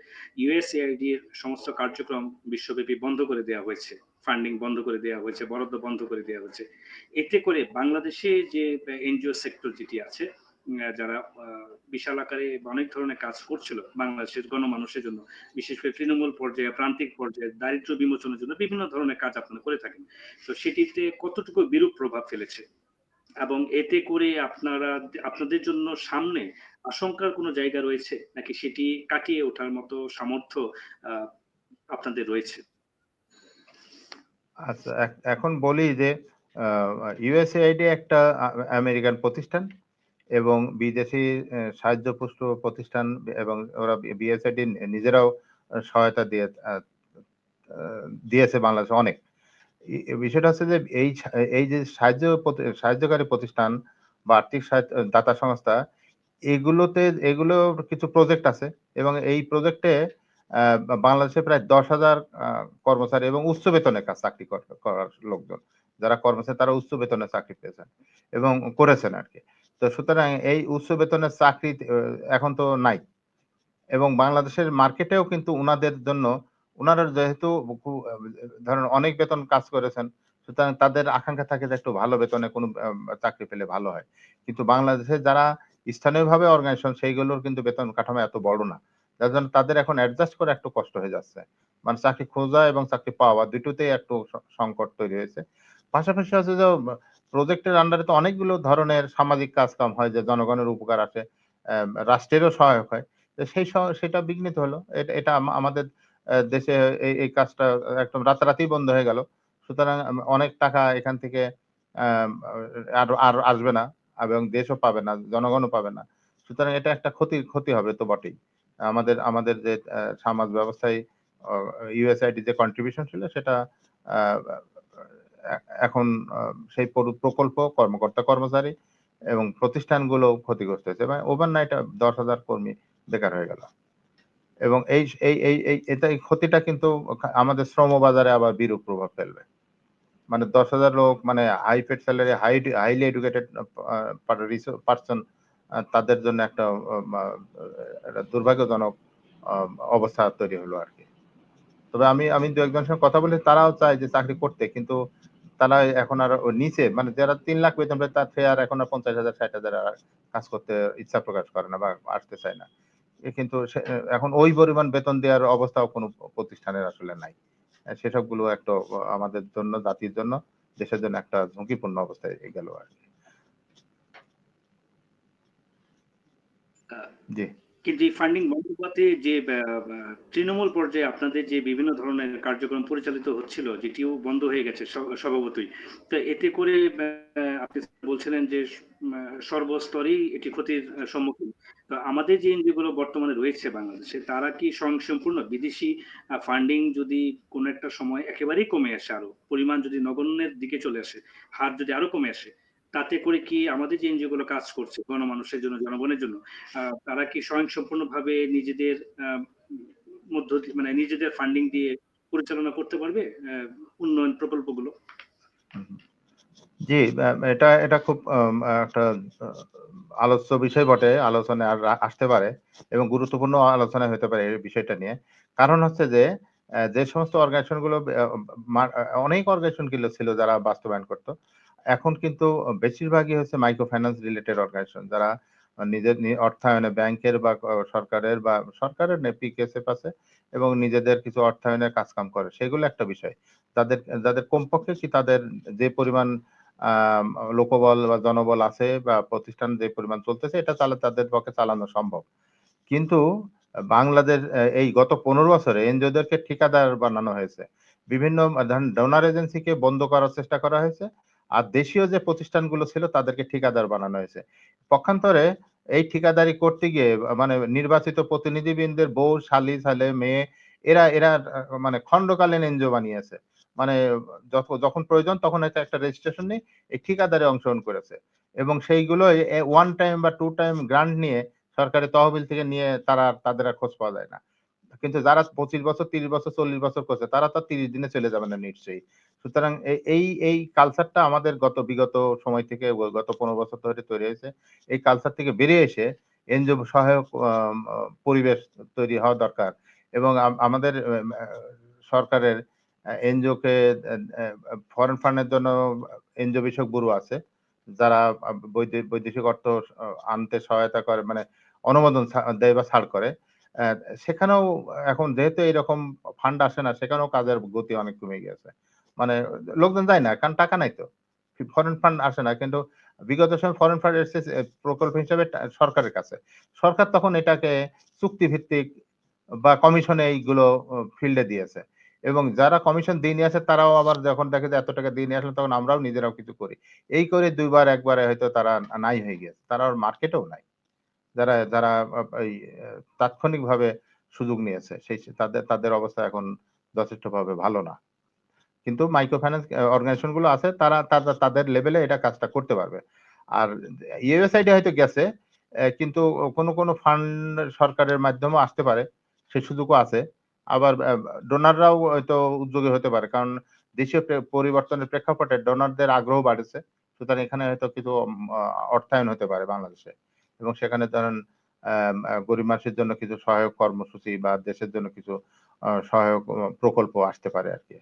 ইউএসএআইডি এর সমস্ত কার্যক্রম বিশ্বব্যাপী বন্ধ করে দেওয়া হয়েছে। ফান্ডিং বন্ধ করে দেওয়া হয়েছে, বরাদ্দ বন্ধ করে দেওয়া হয়েছে। এতে করে বাংলাদেশে যে এনজিও সেক্টর যেটি আছে যারা বিশাল আকারে অনেক ধরনের কাজ করছিল বাংলাদেশের গণমানুষের জন্য, বিশেষ করে তৃণমূল পর্যায়ে, প্রান্তিক পর্যায়ে দারিদ্র বিমোচনের জন্য বিভিন্ন ধরনের কাজ আপনারা করে থাকেন। তো সেটিতে কতটুকু বিরূপ প্রভাব ফেলেছে এবং এতে করে আপনাদের জন্য সামনে আশঙ্কার কোনো জায়গা রয়েছে নাকি সেটি কাটিয়ে ওঠার মতো সামর্থ্য আহ, আপনাদের রয়েছে? আচ্ছা, এখন বলি যে আ USAID একটা আমেরিকান প্রতিষ্ঠান এবং বিদেশি সাহায্যপুষ্ট প্রতিষ্ঠান এবং ওরা BSAID নিজেরাও সহায়তা আ দিয়েছে বাংলাদেশে অনেক। বিষয়টা হচ্ছে যে এই যে সাহায্যকারী প্রতিষ্ঠান বা আর্থিক দাতা সংস্থা এগুলোর কিছু প্রজেক্ট আছে এবং এই প্রজেক্টে আ বাংলাদেশে প্রায় ১০,০০০ কর্মচারী এবং উচ্চ বেতনের চাকরি করার লোকজন। যারা কর্মচারী তারা উচ্চ বেতনে চাকরি পেয়েছেন এবং করেছেন আরকি। তো সুতরাং এই উচ্চ বেতনের চাকরি এখন তো নাই। এবং বাংলাদেশের মার্কেটেও কিন্তু উনাদের জন্য উনারা যেহেতু ধরেন অনেক বেতন কাজ করেছেন, সুতরাং তাদের আকাঙ্খা থাকে যে একটু ভালো বেতনে কোনো চাকরি পেলে ভালো হয়। কিন্তু বাংলাদেশে যারা স্থানীয়ভাবে অর্গানাইজেশন সেইগুলোর কিন্তু বেতন কাঠামো এত বড় না। যার জন্য তাদের এখন অ্যাডজাস্ট করা একটু কষ্ট হয়ে যাচ্ছে। মানে চাকরি খোঁজা এবং চাকরি পাওয়া দুটোতেই একটু সংকট তৈরি হয়েছে। পাশাপাশি আছে যে প্রজেক্টের আন্ডারে তো অনেকগুলো ধরনের সামাজিক কাজকাম হয় যে জনগণের উপকার আসে, রাষ্ট্রেরও সহায়ক হয়। তো সেটা বিঘ্নিত হলো। এটা আমাদের দেশে এই কাজটা একদম রাতারাতি বন্ধ হয়ে গেল। সুতরাং অনেক টাকা এখান থেকে আম আর আসবে না এবং দেশও পাবে না, জনগণও পাবে না। সুতরাং এটা একটা ক্ষতি হবে তো বটেই। আমাদের যে সমাজ ব্যবস্থায় অ ইউএসআইডি যে কন্ট্রিবিউশন ছিল সেটা আ এ এখন সেই প্রকল্প কর্মকর্তা-কর্মচারী এবং প্রতিষ্ঠানগুলো ক্ষতিগ্রস্ত হয়েছে এবং ওভারনাইট ১০,০০০ কর্মী বেকার হয়ে গেল। এবং এই ক্ষতিটা কিন্তু আমাদের শ্রম বাজারে আবার বিরূপ প্রভাব ফেলবে। মানে ১০,০০০ লোক মানে high paid salary, highly educated a person তাদের জন্য একটা একটা দুর্ভাগ্যজনক আ অবস্থা তৈরি হলো আরকি। তবে আমি ২-১ জনের সঙ্গে কথা বলে তারাও চায় যে চাকরি করতে। কিন্তু তারা এখন আর নিচে মানে যারা ৩ লাখ বেতন পায় তার চেয়ে আর এখন আর ৫০,০০০ ৬০,০০০ আর কাজ করতে ইচ্ছা প্রকাশ করে না বা আসতে চায় না। কিন্তু এখন ওই পরিমাণ বেতন দেওয়ার অবস্থাও কোনো প্রতিষ্ঠানের আসলে নাই। সেসবগুলো একটা আমাদের জন্য, জাতির জন্য, দেশের জন্য একটা ঝুঁকিপূর্ণ অবস্থায় গেল আরকি। আ জি। কিন্তু এই ফান্ডিং বন্ধ করতে যে তৃণমূল পর্যায়ে আপনাদের যে বিভিন্ন ধরনের কার্যক্রম পরিচালিত হচ্ছিল, যেটিও বন্ধ হয়ে গেছে স্বভাবতই। তো এতে করে আপনি বলছিলেন যে সর্বস্তরেই এটি ক্ষতির সম্মুখীন। তো আমাদের যে এনজিও গুলো বর্তমানে রয়েছে বাংলাদেশে, তারা কি স্বয়ংসম্পূর্ণ? বিদেশি ফান্ডিং যদি কোনো একটা সময় একেবারেই কমে আসে আরো, পরিমাণ যদি নগণ্যের দিকে চলে আসে, হার যদি আরো কমে আসে, তাতে করে কি আমাদের যে এনজিও গুলো কাজ করছে গণমানুষের জন্য, জনগণের জন্য, তারা কি স্বয়ংসম্পূর্ণভাবে নিজেদের মধ্য মানে নিজেদের ফান্ডিং দিয়ে পরিচালনা করতে পারবে উন্নয়ন প্রকল্পগুলো? হুম, হুম। জি, এটা খুব একটা আ আলোচ্য বিষয় বটে। আলোচনায় আসতে পারে এবং গুরুত্বপূর্ণ আলোচনা হতে পারে এই বিষয়টা নিয়ে। কারণ হচ্ছে যে, যে সমস্ত অর্গানাইজেশন গুলো অনেক অর্গানাইজেশন গুলো ছিল যারা বাস্তবায়ন করত। এখন কিন্তু বেশিরভাগই হচ্ছে মাইক্রো ফাইন্যান্স রিলেটেড অর্গানাইজেশন যারা নিজের অর্থায়নে ব্যাংকের বা সরকারের পিকেএসএফ আছে এবং নিজেদের কিছু অর্থায়নের কাজকাম করে। সেগুলো একটা বিষয়। যাদের যাদের কমপক্ষে কি তাদের যে পরিমাণ আম লোকবল বা জনবল আছে বা প্রতিষ্ঠান যে পরিমাণ চলতেছে এটা তাদের পক্ষে চালানো সম্ভব। কিন্তু বাংলাদেশ এই গত ১৫ বছরে এনজিওদেরকে ঠিকাদার বানানো হয়েছে। বিভিন্ন ধরেন ডোনার এজেন্সিকে বন্ধ করার চেষ্টা করা হয়েছে। আর দেশীয় যে প্রতিষ্ঠানগুলো ছিল তাদেরকে ঠিকাদার বানানো হয়েছে। পক্ষান্তরে এই ঠিকাদারি করতে গিয়ে মানে নির্বাচিত প্রতিনিধিবৃন্দের বউ, শালী, ছেলে, মেয়ে এরা মানে খন্ডকালীন এনজিও বানিয়েছে। মানে যখন প্রয়োজন তখন হয়তো একটা রেজিস্ট্রেশন নেই, এই ঠিকাদারে অংশগ্রহণ করেছে। এবং সেইগুলো ওয়ান টাইম বা টু টাইম গ্রান্ট নিয়ে সরকারি তহবিল থেকে নিয়ে তাদের আর খোঁজ পাওয়া যায় না। কিন্তু যারা ২৫ বছর, ৩০ বছর, ৪০ বছর করছে তারা তো ৩০ দিনে চলে যাবে না নিশ্চয়ই। সুতরাং এই কালচারটা আমাদের বিগত সময় থেকে গত ১৫ বছর ধরে তৈরি হয়েছে। এই কালচার থেকে বেরিয়ে এসে এনজিও সহায়ক পরিবেশ তৈরি হওয়া দরকার এবং আমাদের সরকারের এনজিওকে ফরেন ফান্ড এর জন্য এনজিও বিষয়ক ব্যুরো আছে। যারা বৈদেশিক অর্থ আনতে সহায়তা করে মানে অনুমোদন দেয় বা ছাড় করে। অ্যা সেখানেও এখন যেহেতু এরকম ফান্ড আসে না, সেখানেও কাজের গতি অনেক কমে গিয়েছে। মানে লোকজন যায় না, কারণ টাকা নাই তো। ফরেন ফান্ড আসে না। কিন্তু বিগত সময়ে ফরেন ফান্ড এসছে প্রকল্প হিসেবে সরকারের কাছে। সরকার তখন এটাকে চুক্তিভিত্তিক বা কমিশনে এইগুলো ফিল্ডে দিয়েছে। এবং যারা কমিশন দিয়ে নিয়ে আসে তারাও আবার যখন দেখে যে এত টাকা দিয়ে নিয়ে আসলে তখন আমরাও নিজেরাও কিছু করি। এই করে ২ বার ১ বারে হয়তো তারা নাই হয়ে গিয়েছে। তারা আর মার্কেটেও নাই। যারা যারা এই তাৎক্ষণিকভাবে সুযোগ নিয়েছে তাদের তাদের অবস্থা এখন যথেষ্টভাবে ভালো না। কিন্তু মাইক্রো ফাইন্যান্স অর্গানাইজেশন গুলো আছে তাদের লেভেলে এটা কাজটা করতে পারবে। আর ইউএসআইডি হয়তো গেছে। কিন্তু কোনো ফান্ড সরকারের মাধ্যমেও আসতে পারে। সেই সুযোগও আছে। আবার ডোনাররাও হয়তো উদ্যোগী হতে পারে। কারণ দেশীয় পরিবর্তনের প্রেক্ষাপটে ডোনারদের আগ্রহ বাড়েছে। সুতরাং এখানে হয়তো কিছু অর্থায়ন হতে পারে বাংলাদেশে। এবং সেখানে ধরেন গরিব মানুষের জন্য কিছু সহায়ক কর্মসূচি বা দেশের জন্য কিছু সহায়ক প্রকল্প আসতে পারে আরকি।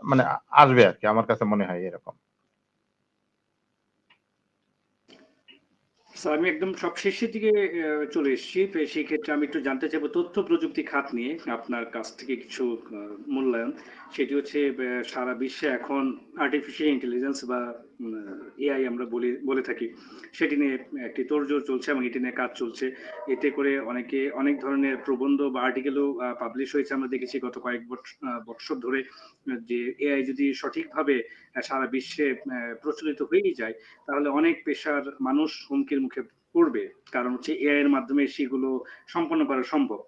মানে আসবে আরকি। আমার কাছে মনে হয় এরকম। স্যার আমি একদম সব শেষের দিকে চলে এসেছি। তো সেই ক্ষেত্রে আমি একটু জানতে চাইবো তথ্য প্রযুক্তি খাত নিয়ে আপনার কাছ থেকে কিছু মূল্যায়ন। সেটি হচ্ছে সারা বিশ্বে এখন আর্টিফিশিয়াল ইন্টেলিজেন্স বা এআই আমরা বলে থাকি। সেটি নিয়ে একটি তোড়জোড় চলছে এবং এটি নিয়ে কাজ চলছে। এতে করে অনেকে অনেক ধরনের প্রবন্ধ বা আর্টিকেলও পাবলিশ হয়েছে। আমরা দেখেছি গত কয়েক বৎসর ধরে যে এআই যদি সঠিকভাবে সারা বিশ্বে প্রচলিত হয়েই যায়, তাহলে অনেক পেশার মানুষ হুমকির মুখে পড়বে। কারণ হচ্ছে এআই এর মাধ্যমে সেগুলো সম্পন্ন করা সম্ভব।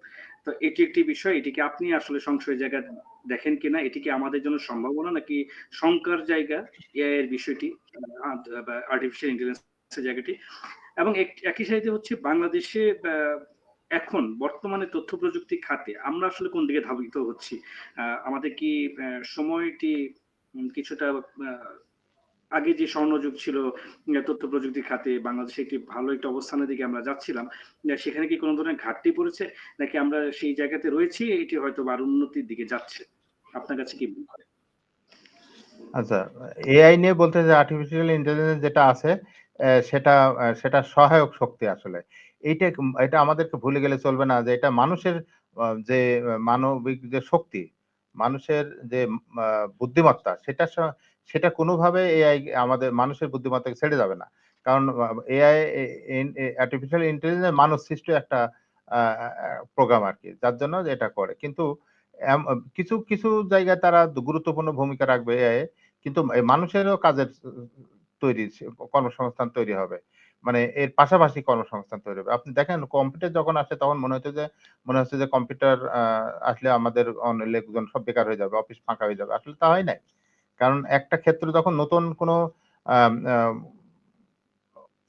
তো এটি একটি বিষয়, এটিকে আপনি আসলে সংশয়ের জায়গা দেখেন কিনা? এটি কি আমাদের জন্য সম্ভাবনা নাকি শঙ্কার জায়গা এআই এর বিষয়টি, বা আর্টিফিশিয়াল ইন্টেলিজেন্সের জায়গাটি? এবং একই সাথে হচ্ছে বাংলাদেশে এখন বর্তমানে তথ্য প্রযুক্তি খাতে আমরা আসলে কোন দিকে ধাবিত হচ্ছি? আমাদের কি সময়টি কিছুটা আগে যে স্বর্ণযুগ ছিল তথ্য প্রযুক্তি খাতে বাংলাদেশে একটি ভালো একটা অবস্থানের দিকে আমরা যাচ্ছিলাম, সেখানে কি কোনো ধরনের ঘাটতি পড়েছে নাকি আমরা সেই জায়গাতে রয়েছি, এটি হয়তো আরো উন্নতির দিকে যাচ্ছে? আপনার কাছে কি মনে হয়? আচ্ছা, এআই নিয়ে বলতে যে আর্টিফিশিয়াল ইন্টেলিজেন্স যেটা আছে সেটা সহায়ক শক্তি আসলে। এটা আমাদেরকে ভুলে গেলে চলবে না যে এটা মানুষের যে মানবিক যে শক্তি, মানুষের যে আ বুদ্ধিমত্তা সেটা কোনোভাবে এআই আমাদের মানুষের বুদ্ধিমত্তাকে ছেড়ে যাবে না। কারণ এআই আর্টিফিশিয়াল ইন্টেলিজেন্স মানব সৃষ্ট একটা আ আ প্রোগ্রাম আরকি। যার জন্য এটা করে। কিন্তু কিছু জায়গায় তারা গুরুত্বপূর্ণ ভূমিকা রাখবে এআই। কিন্তু মানুষেরও কাজের তৈরি কর্মসংস্থান তৈরি হবে। মানে এর পাশাপাশি কর্মসংস্থান তৈরি হবে। আপনি দেখেন কম্পিউটার যখন আসে তখন মনে হচ্ছে যে কম্পিউটার আসলে আমাদের লোকজন সব বেকার হয়ে যাবে, অফিস ফাঁকা হয়ে যাবে। আসলে তা হয় নাই। কারণ একটা ক্ষেত্র যখন নতুন কোনো আম আ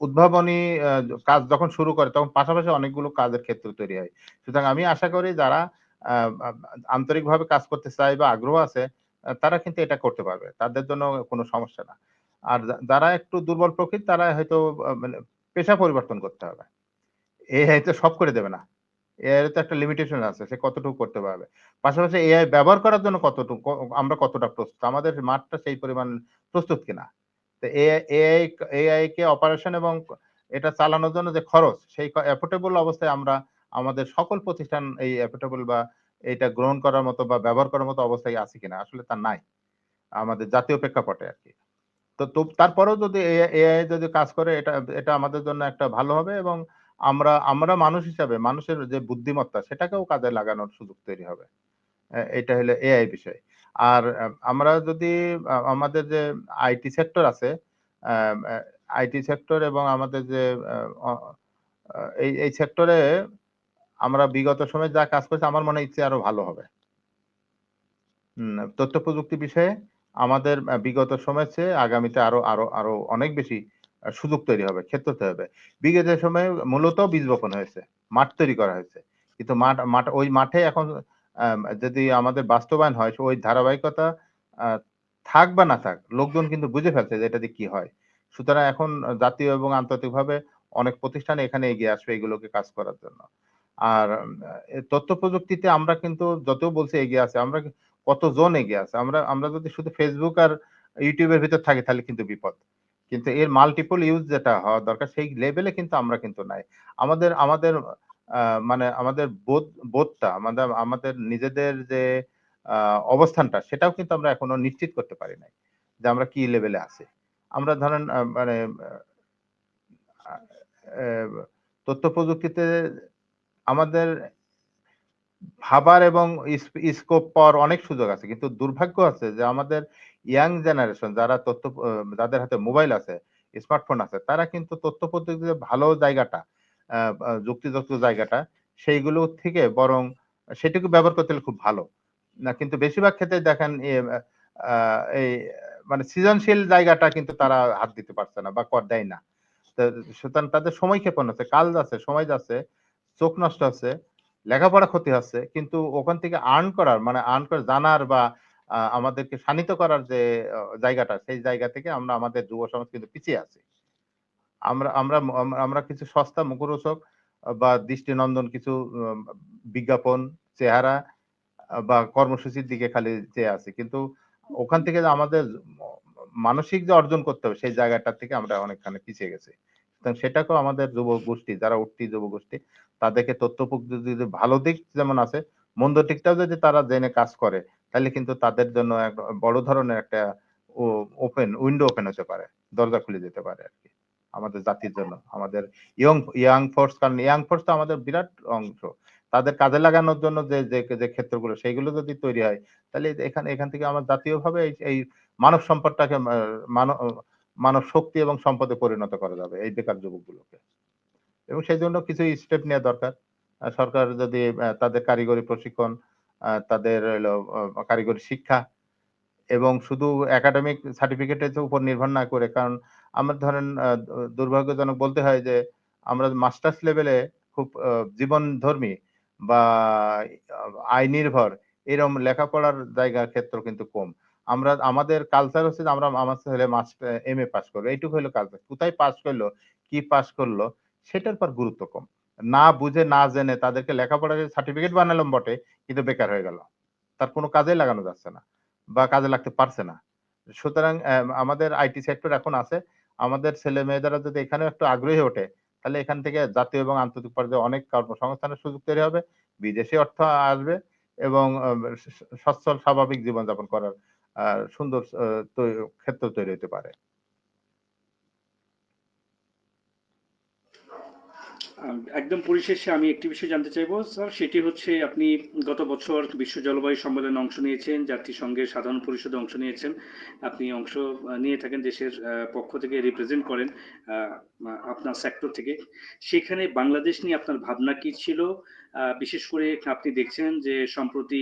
উদ্ভাবনী আ কাজ যখন শুরু করে তখন পাশাপাশি অনেকগুলো কাজের ক্ষেত্র তৈরি হয়। সুতরাং আমি আশা করি যারা আ আ আন্তরিকভাবে কাজ করতে চায় বা আগ্রহ আছে তারা কিন্তু এটা করতে পারবে। তাদের জন্য কোনো সমস্যা না। আর যারা একটু দুর্বল প্রকৃতির তারা হয়তো মানে পেশা পরিবর্তন করতে হবে। এআই তো সব করে দেবে না। এআই এর তো একটা লিমিটেশন আছে। সে কতটুকু করতে পারবে। পাশাপাশি এআই ব্যবহার করার জন্য আমরা কতটা প্রস্তুত? আমাদের মাঠটা সেই পরিমাণ প্রস্তুত কিনা? তো এআই কে অপারেশন এবং এটা চালানোর জন্য যে খরচ, সেই এফোর্ডেবল অবস্থায় আমরা আমাদের সকল প্রতিষ্ঠান এই এফোর্ডেবল বা এটা গ্রহণ করার মতো বা ব্যবহার করার মতো অবস্থায় আছে কিনা? আসলে তা নাই। আমাদের জাতীয় প্রেক্ষাপটে আরকি। তারপরেও যদি এআই যদি কাজ করে এটা আমাদের জন্য একটা ভালো হবে এবং আমরা মানুষ হিসাবে মানুষের যে বুদ্ধিমত্তা সেটাকেও কাজে লাগানোর সুযোগ তৈরি হবে। এটা হলো এআই বিষয়। আর আমরা যদি আমাদের যে আইটি সেক্টর আছে, আম আ আইটি সেক্টর এবং আমাদের যে আ অ আ এই সেক্টরে আমরা বিগত সময়ে যা কাজ করেছি আমার মনে হয় এর চেয়ে আরো ভালো হবে। তথ্য প্রযুক্তি বিষয়ে আমাদের বিগত সময়ের চেয়ে আগামীতে আরো অনেক বেশি সুযোগ তৈরি হবে, ক্ষেত্র তৈরি হবে। বিগত সময়ে মূলত বীজ বপন হয়েছে। মাঠ তৈরি করা হয়েছে। কিন্তু ওই মাঠে এখন যদি আমাদের বাস্তবায়ন হয় ওই ধারাবাহিকতা আ থাক বা না থাক, লোকজন কিন্তু বুঝে ফেলছে যে এটা দিয়ে কি হয়। সুতরাং এখন জাতীয় এবং আন্তর্জাতিকভাবে অনেক প্রতিষ্ঠান এখানে এগিয়ে আসবে এগুলোকে কাজ করার জন্য। আর তথ্য প্রযুক্তিতে আমরা কিন্তু যতও বলছি এগিয়ে আছে, আমরা কতজন এগিয়ে আছে। আমরা আমরা যদি শুধু Facebook আর YouTube এর ভিতর থাকি তাহলে কিন্তু বিপদ। কিন্তু এর মাল্টিপল ইউজ যেটা হওয়া দরকার সেই লেভেলে কিন্তু আমরা কিন্তু নাই। আমাদের আমাদের আ মানে আমাদের বোধটা আমাদের আমাদের নিজেদের যে আ অবস্থানটা সেটাও কিন্তু আমরা এখনো নিশ্চিত করতে পারি নাই। যে আমরা কি লেভেলে আছি। আমরা ধরেন মানে আ এ তথ্য প্রযুক্তিতে আমাদের ভাবার এবং স্কোপ পাওয়ার অনেক সুযোগ আছে। কিন্তু দুর্ভাগ্য আছে যে আমাদের ইয়াং জেনারেশন যারা যাদের হাতে মোবাইল আছে, স্মার্টফোন আছে, তারা কিন্তু তথ্য প্রযুক্তিতে ভালো জায়গাটা আ আ যুক্তিযুক্ত জায়গাটা সেইগুলো থেকে বরং সেটুকু ব্যবহার করতে হলে খুব ভালো। না কিন্তু বেশিরভাগ ক্ষেত্রে দেখেন আ এই মানে সৃজনশীল জায়গাটা কিন্তু তারা হাত দিতে পারছে না বা দেয় না। তো সুতরাং তাদের সময় ক্ষেপণ হচ্ছে, কাল যাচ্ছে, সময় যাচ্ছে, চোখ নষ্ট হচ্ছে, লেখাপড়া ক্ষতি হচ্ছে। কিন্তু ওখান থেকে আর্ন করে জানার বা আমাদেরকে শানিত করার যে জায়গাটা, সেই জায়গা থেকে আমরা আমাদের যুব সমাজ কিন্তু পিছিয়ে আছি। আমরা আমরা ম আম আমরা কিছু সস্তা মুখরোচক বা দৃষ্টিনন্দন কিছু বিজ্ঞাপন, চেহারা বা কর্মসূচির দিকে খালি চেয়ে আছি। কিন্তু ওখান থেকে যে আমাদের মানসিক যে অর্জন করতে হবে সেই জায়গাটা থেকে আমরা অনেকখানি পিছিয়ে গেছি। সেটাকেও আমাদের যুব গোষ্ঠী যারা উঠতি যুব গোষ্ঠী তাদেরকে তথ্য প্রযুক্তির যে ভালো দিক যেমন আছে, মন্দ দিকটাও যদি তারা জেনে কাজ করে, তাহলে কিন্তু তাদের জন্য এক বড় ধরনের একটা ও উইন্ডো ওপেন হতে পারে। দরজা খুলে যেতে পারে আরকি। আমাদের জাতির জন্য। আমাদের ইয়াং ফোর্স, কারণ ইয়াং ফোর্স তো আমাদের বিরাট অংশ। তাদের কাজে লাগানোর জন্য যে ক্ষেত্রগুলো সেইগুলো যদি তৈরি হয়, তাহলে এখান থেকে আমার জাতীয়ভাবে এই মানব সম্পদটাকে মানব শক্তি এবং সম্পদে পরিণত করা যাবে এই বেকার যুবকগুলোকে। এবং সেজন্য কিছু স্টেপ নেয়া দরকার। সরকার যদি তাদের কারিগরি প্রশিক্ষণ, তাদের হলো কারিগরি শিক্ষা এবং শুধু একাডেমিক সার্টিফিকেটের উপর নির্ভর না করে, কারণ আমরা ধরেন দুর্ভাগ্যজনক বলতে হয় যে আমরা মাস্টার্স লেভেলে খুব জীবনধর্মী বা আ আয় নির্ভর এরকম লেখাপড়ার জায়গার ক্ষেত্র কিন্তু কম। আমাদের কালচার হচ্ছে যে আমার ছেলে এমএ পাস করবে। এইটুকু হইলো কালচার। কোথায় পাস করলো, কি পাস করলো সেটার পর গুরুত্ব কম। না বুঝে না জেনে তাদেরকে লেখাপড়ার সার্টিফিকেট বানালাম বটে, কিন্তু বেকার হয়ে গেল। তার কোনো কাজেই লাগানো যাচ্ছে না। বা কাজে লাগতে পারছে না। সুতরাং আমাদের আইটি সেক্টর এখন আছে। আমাদের ছেলে-মেয়েরা যদি এখানেও একটু আগ্রহী হয়ে ওঠে, তাহলে এখান থেকে জাতীয় এবং আন্তর্জাতিক পর্যায়ে অনেক কর্মসংস্থানের সুযোগ তৈরি হবে। বিদেশি অর্থ আসবে এবং সচ্ছল স্বাভাবিক জীবনযাপন করার আ সুন্দর ক্ষেত্র তৈরি হতে পারে। একদম পরিশেষে আমি একটি বিষয় জানতে চাইবো স্যার, সেটি হচ্ছে আপনি গত বছর বিশ্ব জলবায়ু সম্মেলনে অংশ নিয়েছেন, জাতিসংঘের সাধারণ পরিষদে অংশ নিয়েছেন। আপনি অংশ নিয়ে থাকেন দেশের পক্ষ থেকে রিপ্রেজেন্ট করেন আপনার সেক্টর থেকে। সেখানে বাংলাদেশ নিয়ে আপনার ভাবনা কি ছিল? বিশেষ করে আপনি দেখছেন যে সম্প্রতি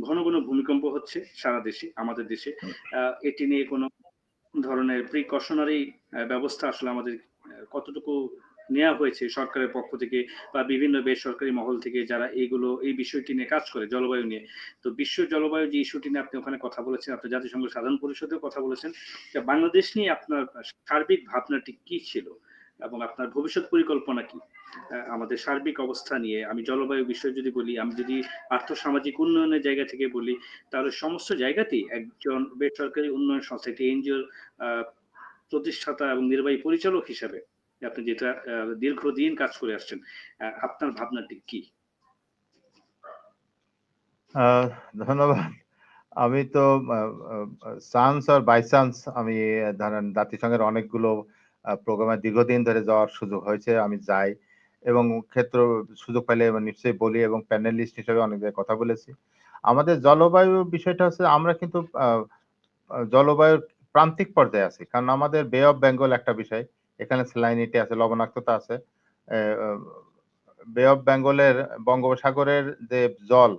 ঘন ঘন ভূমিকম্প হচ্ছে সারা দেশে, আমাদের দেশে। হুম। এটি নিয়ে কোনো ধরনের প্রিকশনারি ব্যবস্থা আসলে আমাদের কতটুকু নেওয়া হয়েছে সরকারের পক্ষ থেকে বা বিভিন্ন বেসরকারি মহল থেকে যারা এই বিষয়টি নিয়ে কাজ করে জলবায়ু নিয়ে। তো বিশ্ব জলবায়ু যে ইস্যুটি নিয়ে আপনি ওখানে কথা বলেছেন, আপনি জাতিসংঘ সাধারণ পরিষদেও কথা বলেছেন। বাংলাদেশ নিয়ে আপনার সার্বিক ভাবনাটি কি ছিল এবং আপনার ভবিষ্যৎ পরিকল্পনা কি? আমাদের সার্বিক অবস্থা নিয়ে আমি জলবায়ু বিষয়ে যদি বলি, আমি যদি আর্থসামাজিক উন্নয়নের জায়গা থেকে বলি, তাহলে সমস্ত জায়গাতেই একজন বেসরকারি উন্নয়ন সংস্থা, একটি এনজিওর প্রতিষ্ঠাতা এবং নির্বাহী পরিচালক হিসেবে আপনি যেটা দীর্ঘদিন কাজ করে আসছেন, আপনার ভাবনাটি কি? আ ধন্যবাদ। আমি তো আ আ চান্স অর বাই চান্স আমি ধরেন জাতিসংঘের অনেকগুলো প্রোগ্রামে দীর্ঘদিন ধরে যাওয়ার সুযোগ হয়েছে। আমি যাই এবং সুযোগ পাইলে নিশ্চয়ই বলি এবং প্যানেলিস্ট হিসেবে অনেক জায়গায় কথা বলেছি। আমাদের জলবায়ু বিষয়টা হচ্ছে আমরা কিন্তু আ আ জলবায়ুর প্রান্তিক পর্যায়ে আছি। কারণ আমাদের বে অফ বেঙ্গল একটা বিষয়। এখানে স্যালাইনিটি আছে, লবণাক্ততা আছে। অ্যা অ বে অফ বেঙ্গলের বঙ্গোপসাগরের যে জল,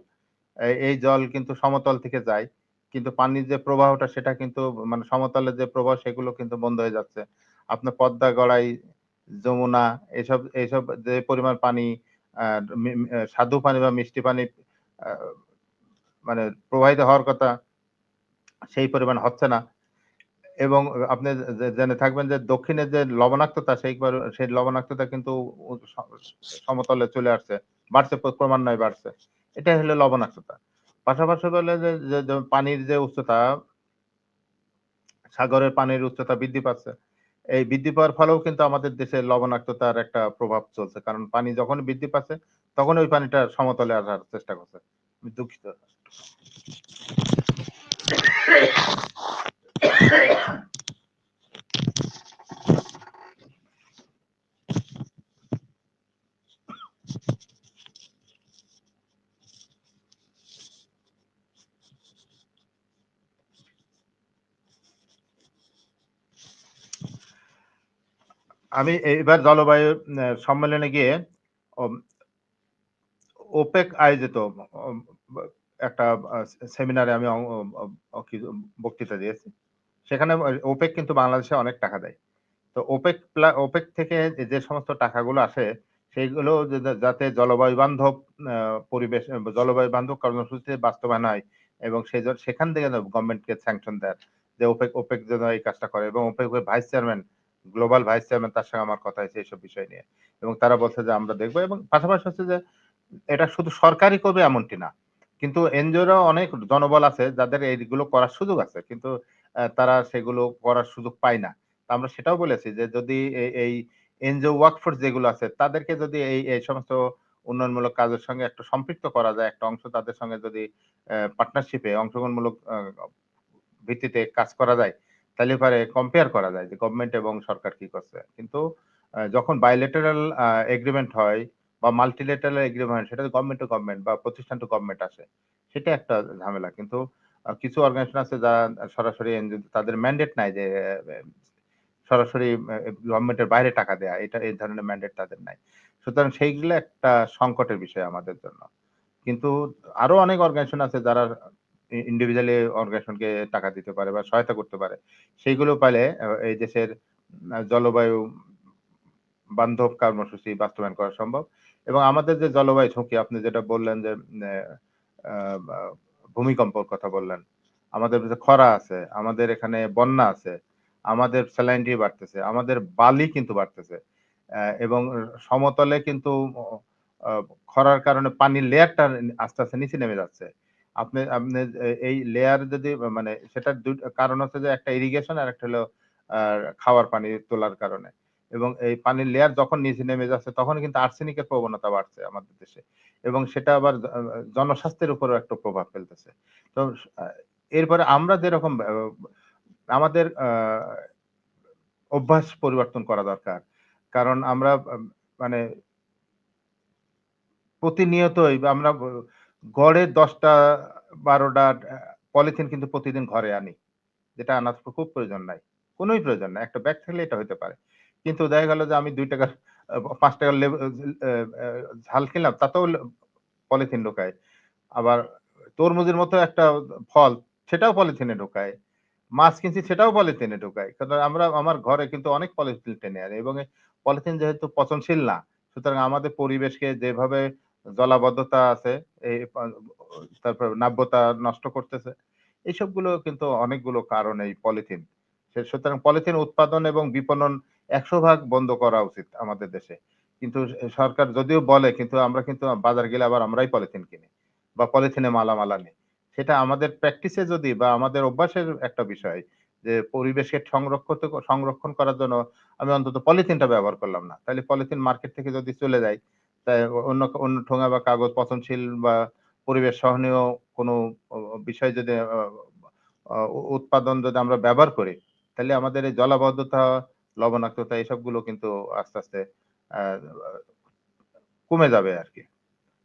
এই জল কিন্তু সমতল থেকে যায়। কিন্তু পানির যে প্রবাহটা সেটা কিন্তু মানে সমতলের যে প্রবাহ সেগুলো কিন্তু বন্ধ হয়ে যাচ্ছে। আপনার পদ্মা, গড়াই, যমুনা এসব যে পরিমাণ পানি আ মি মি স্বাদু পানি বা মিষ্টি পানি আ মানে প্রবাহিত হওয়ার কথা সেই পরিমাণ হচ্ছে না। এবং আপনি জেনে থাকবেন যে দক্ষিণের যে লবণাক্ততা সেই লবণাক্ততা কিন্তু সমতলে চলে আসছে। বাড়ছে ক্রমান্বয়ে বাড়ছে। এটাই হলো লবণাক্ততা। পাশাপাশি বলে যে পানির যে উচ্চতা, সাগরের পানির উচ্চতা বৃদ্ধি পাচ্ছে। এই বৃদ্ধি পাওয়ার ফলেও কিন্তু আমাদের দেশে লবণাক্ততার একটা প্রভাব চলছে। কারণ পানি যখন বৃদ্ধি পাচ্ছে তখন ওই পানিটা সমতলে আসার চেষ্টা করছে। আমি দুঃখিত। আমি এইবার জলবায়ু সম্মেলনে গিয়ে ওম ওপেক আয়োজিত অম একটা সেমিনারে আমি অ অ অ কিছু বক্তৃতা দিয়েছি। সেখানে ওপেক কিন্তু বাংলাদেশে অনেক টাকা দেয়। তো ওপেক থেকে যে সমস্ত টাকাগুলো আসে সেইগুলো যাতে জলবায়ু বান্ধব আ পরিবেশ জলবায়ু বান্ধব কর্মসূচিতে বাস্তবায়ন হয় এবং সেখান থেকে গভর্নমেন্টকে স্যাংশন দেয়। যে ওপেক যেন এই কাজটা করে এবং ওপেকের vice chairman, global vice chairman তার সঙ্গে আমার কথা হয়েছে এইসব বিষয় নিয়ে। এবং তারা বলছে যে আমরা দেখব এবং পাশাপাশি হচ্ছে যে এটা শুধু সরকারই করবে এমনটি না। কিন্তু এনজিওরাও অনেক জনবল আছে যাদের এইগুলো করার সুযোগ আছে। কিন্তু তারা সেগুলো করার সুযোগ পায় না। তো আমরা সেটাও বলেছি যে যদি এই এনজিও ওয়ার্কফোর্স যেগুলো আছে তাদেরকে যদি এই সমস্ত উন্নয়নমূলক কাজের সঙ্গে একটু সম্পৃক্ত করা যায়, একটা অংশ তাদের সঙ্গে যদি পার্টনারশিপে অংশগ্রহণমূলক ভিত্তিতে কাজ করা যায়, তাহলে পরে কম্পেয়ার করা যায় যে গভর্নমেন্ট এবং সরকার কি করছে। কিন্তু যখন বায়োলেটারাল এগ্রিমেন্ট হয় বা মাল্টিলেটারাল এগ্রিমেন্ট, সেটা গভর্নমেন্ট টু গভর্নমেন্ট বা প্রতিষ্ঠান টু গভর্নমেন্ট আসে, সেটা একটা ঝামেলা। কিন্তু কিছু অর্গানাইজেশন আছে যারা সরাসরি এনজিও, তাদের ম্যান্ডেট নাই যে সরাসরি গভর্নমেন্টের বাইরে টাকা দেয়া, এটা এই ধরনের ম্যান্ডেট তাদের নাই। সুতরাং সেইগুলো একটা সংকটের বিষয় আমাদের জন্য। কিন্তু আরো অনেক অর্গানাইজেশন আছে যারা ইন্ডিভিজুয়ালি অর্গানাইজেশনকে টাকা দিতে পারে বা সহায়তা করতে পারে। সেইগুলো পাইলে এই দেশের জলবায়ু বান্ধব কর্মসূচি বাস্তবায়ন করা সম্ভব। এবং আমাদের যে জলবায়ু ঝুঁকি, আপনি যেটা বললেন যে আ আ ভূমিকম্পর কথা বললেন। আমাদের যে খরা আছে, আমাদের এখানে বন্যা আছে, আমাদের স্যালাইনিটি বাড়তেছে, আমাদের বালি কিন্তু বাড়তেছে। এবং সমতলে কিন্তু অ আ খরার কারণে পানির লেয়ারটা আস্তে, আস্তে নিচে নেমে যাচ্ছে। আপনি আপনি এই লেয়ার যদি মানে সেটার কারণ হচ্ছে যে একটা ইরিগেশন আর একটা হলো আ খাওয়ার পানি তোলার কারণে। এবং এই পানির লেয়ার যখন নিচে নেমে যাচ্ছে তখন কিন্তু আর্সেনিকের প্রবণতা বাড়ছে আমাদের দেশে। এবং সেটা আবার জনস্বাস্থ্যের উপরেও একটা প্রভাব ফেলতেছে। তো আ এরপরে আমরা যেরকম আমাদের অভ্যাস পরিবর্তন করা দরকার। কারণ আমরা মানে প্রতিনিয়তই বা আমরা গড়ে ১০ টা ১২ টা পলিথিন কিন্তু প্রতিদিন ঘরে আনি। যেটা আনার খুব প্রয়োজন নাই। কোনই প্রয়োজন নাই। একটা ব্যাগ থাকলে এটা হইতে পারে। কিন্তু দেখা গেল যে আমি ৳২ ৳৫ লেবু আ আ ঝাল খেলাম, তাতেও পলিথিন ঢোকায়। আবার তরমুজের মতো একটা ফল, সেটাও পলিথিনে ঢোকায়। মাছ কিনছি সেটাও পলিথিনে ঢোকায়। কারণ আমার ঘরে কিন্তু অনেক পলিথিন টেনে আনি এবং এই পলিথিন যেহেতু পচনশীল না, সুতরাং আমাদের পরিবেশকে যেভাবে জলাবদ্ধতা আছে, এই তারপর নাব্যতা নষ্ট করতেছে। এসবগুলো কিন্তু অনেকগুলো কারণ এই পলিথিন। সুতরাং পলিথিন উৎপাদন এবং বিপণন ১০০ ভাগ বন্ধ করা উচিত আমাদের দেশে। কিন্তু সরকার যদিও বলে, কিন্তু আমরা কিন্তু বাজার গেলে আবার আমরাই পলিথিন কিনি বা পলিথিনে মালামাল আনি। সেটা আমাদের প্র্যাকটিসে যদি বা আমাদের অভ্যাসের একটা বিষয় যে পরিবেশকে সংরক্ষণ করার জন্য আমি অন্তত পলিথিনটা ব্যবহার করলাম না। তাইলে পলিথিন মার্কেট থেকে যদি চলে যায়, তাই অন্য অন্য ঠোঙা বা কাগজ পচনশীল বা পরিবেশ সহনীয় কোনো বিষয় যদি উৎপাদন যদি আমরা ব্যবহার করি, তাইলে আমাদের এই জলাবদ্ধতা, লবণাক্ততা এসবগুলো কিন্তু আস্তে, আস্তে আ কমে যাবে আরকি।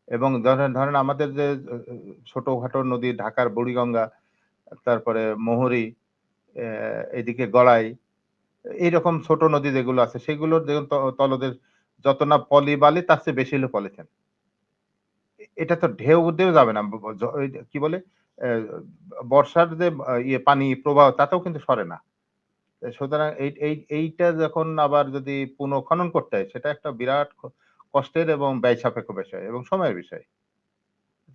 এবং ধরেন ধরেন আমাদের যে ছোটখাটো নদী, ঢাকার বুড়িগঙ্গা, তারপরে মুহুরী, এদিকে গড়াই, এইরকম ছোট নদী যেগুলো আছে সেগুলোর দেখুন তলদেশ যত না পলি বালি, তার চেয়ে বেশি হলো পলিথিন। এটা তো ঢেউ দিয়েও যাবে না। ব ব জ ওই যে কি বলে? অ্যা বর্ষার যে পানি প্রবাহ, তাতেও কিন্তু সরে না। সুতরাং এইটা যখন আবার যদি পুনঃখনন করতে হয়, সেটা একটা বিরাট কষ্টের এবং ব্যয় সাপেক্ষ বিষয় এবং সময়ের বিষয়।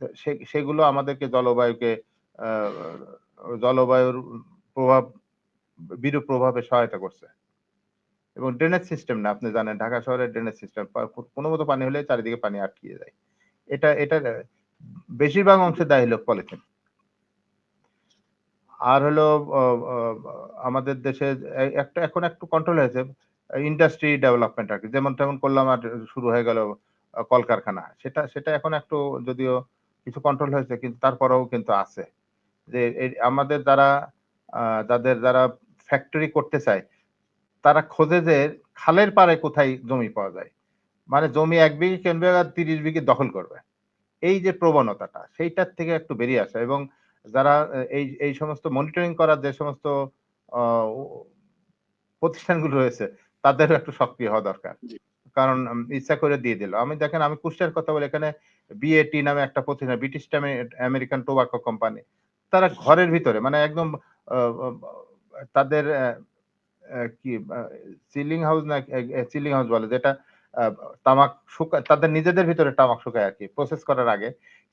তো সেগুলো আমাদেরকে আ জলবায়ুর প্রভাব, বিরূপ প্রভাবে সহায়তা করছে। এবং ড্রেনেজ সিস্টেম না, আপনি জানেন ঢাকা শহরের ড্রেনেজ সিস্টেম কোনমত পানি হলে চারিদিকে পানি আটকিয়ে যায়। এটার বেশিরভাগ অংশে দায়ী হলো পলিথিন। আর হলো অ অ আমাদের দেশে একটা এখন একটু কন্ট্রোল হয়েছে। ইন্ডাস্ট্রি ডেভেলপমেন্ট আরকি। যেমন-তেমন করলাম আর শুরু হয়ে গেল কলকারখানা। সেটা এখন একটু যদিও কিছু কন্ট্রোল হয়েছে, কিন্তু তারপরেও কিন্তু আছে। যে আমাদের আ যারা ফ্যাক্টরি করতে চায়, তারা খোঁজে যে খালের পাড়ে কোথায় জমি পাওয়া যায়। মানে জমি ১ বিঘে কিনবে আর ৩০ বিঘে দখল করবে। এই যে প্রবণতাটা, সেইটার থেকে একটু বেরিয়ে আসা এবং যারা এই সমস্ত মনিটরিং করার যে সমস্ত আ ও প্রতিষ্ঠানগুলো রয়েছে, তাদেরও একটু সক্রিয় হওয়া দরকার। জি। কারণ ইচ্ছা করে দিয়ে দিল। দেখেন, আমি কুষ্টিয়ার কথা বলি, এখানে বিএটি নামে একটা প্রতিষ্ঠান, ব্রিটিশ আমেরিকান টোবাকো কোম্পানি। তারা ঘরের ভিতরে মানে একদম আ আ তাদের কি চিলিং হাউস না চিলিং হাউস বলে যেটা, আ তামাক তাদের নিজেদের ভিতরে তামাক শুকায় আরকি প্রসেস করার আগে।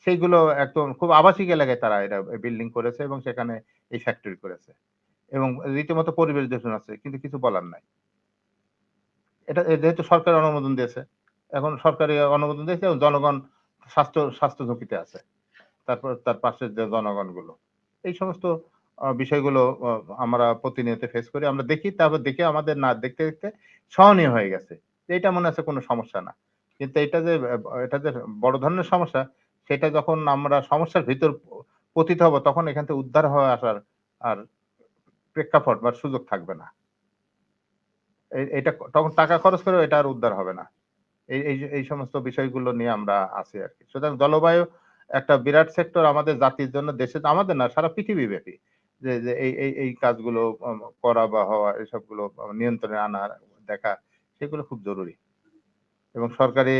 সেইগুলো একদম খুব আবাসিক এলাকায় তারা এটা বিল্ডিং করেছে এবং সেখানে এই ফ্যাক্টরি করেছে। এবং রীতিমতো পরিবেশ দূষণ আছে। কিন্তু কিছু বলার নাই। এটা যেহেতু সরকার অনুমোদন দিয়েছে। এখন সরকারি অনুমোদন দিয়েছে এবং জনগণ স্বাস্থ্য ঝুঁকিতে আছে। তারপর তার পাশের যে জনগণগুলো। এই সমস্ত বিষয়গুলো আমরা প্রতিনিয়ত ফেস করি। আমরা দেখি, তারপর দেখে আমাদের না দেখতে, দেখতে সহনীয় হয়ে গেছে। এটা মনে হচ্ছে কোনো সমস্যা না। কিন্তু এটা যে বড় ধরনের সমস্যা, সেটা যখন আমরা সমস্যার ভিতর পতিত হব, তখন এখান থেকে উদ্ধার হয়ে আসার আর প্রেক্ষাপট বা সুযোগ থাকবে না। এটা তখন টাকা খরচ করেও এটা আর উদ্ধার হবে না। এই সমস্ত বিষয়গুলো নিয়ে আমরা আছি আরকি। সুতরাং জলবায়ু একটা বিরাট সেক্টর আমাদের জাতির জন্য, দেশের, আমাদের না, সারা পৃথিবীব্যাপী। যে এই কাজগুলো করা বা হওয়া, এসবগুলো নিয়ন্ত্রণে আনা, দেখা, সেগুলো খুব জরুরি। এবং সরকারি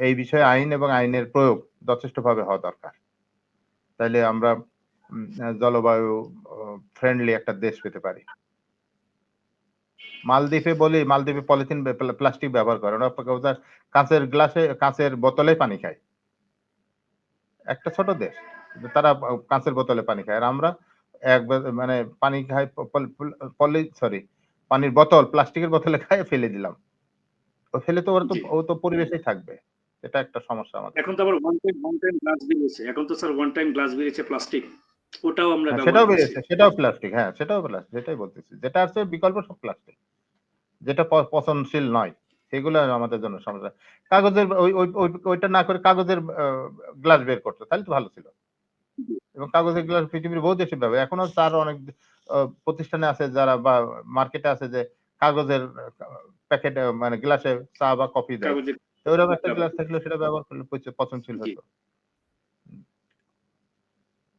এই বিষয়ে আইন এবং আইনের প্রয়োগ যথেষ্টভাবে হওয়া দরকার। তাইলে আমরা জলবায়ু ফ্রেন্ডলি একটা দেশ পেতে পারি। মালদ্বীপে পলিথিন প্লাস্টিক ব্যবহার করে। ওরা কাঁচের গ্লাসে, কাঁচের বোতলে পানি খায়। একটা ছোট দেশ। কিন্তু তারা কাঁচের বোতলে পানি খায়। আর আমরা মানে পানি খাই পানির বোতল প্লাস্টিকের বোতলে খাইয়ে ফেলে দিলাম। ফেলে তো জি। ও তো পরিবেশেই থাকবে। এটা একটা সমস্যা আমাদের। এখন তো আবার ওয়ান টাইম গ্লাস বেরিয়েছে। এখন তো স্যার ওয়ান টাইম গ্লাস বেরিয়েছে প্লাস্টিক। ওটাও আমরা হ্যাঁ, ব্যবহার সেটাও করছি। বেরিয়েছে। সেটাও প্লাস্টিক। হ্যাঁ, সেটাও প্লাস্টিক। সেটাই বলতেছি। যেটা আছে বিকল্প সব প্লাস্টিক। যেটা পচনশীল নয়। সেগুলো আমাদের জন্য সমস্যা। কাগজের ওই ওই ওই ওইটা না করে কাগজের গ্লাস বের করত। তাহলে তো ভালো ছিল। জি, এবং কাগজের গ্লাস পৃথিবীর বহু দেশে ব্যবহার। এখনো তার অনেক প্রতিষ্ঠানে আছে যারা, বা মার্কেটে আছে, যে কাগজের প্যাকেটে মানে গ্লাসে চা বা কফি দেয়। কাগজের তো ওইরকম একটা ব্যবহার গ্লাস করি। থাকলে সেটা ব্যবহার করলে পচনশীল জি, হতো।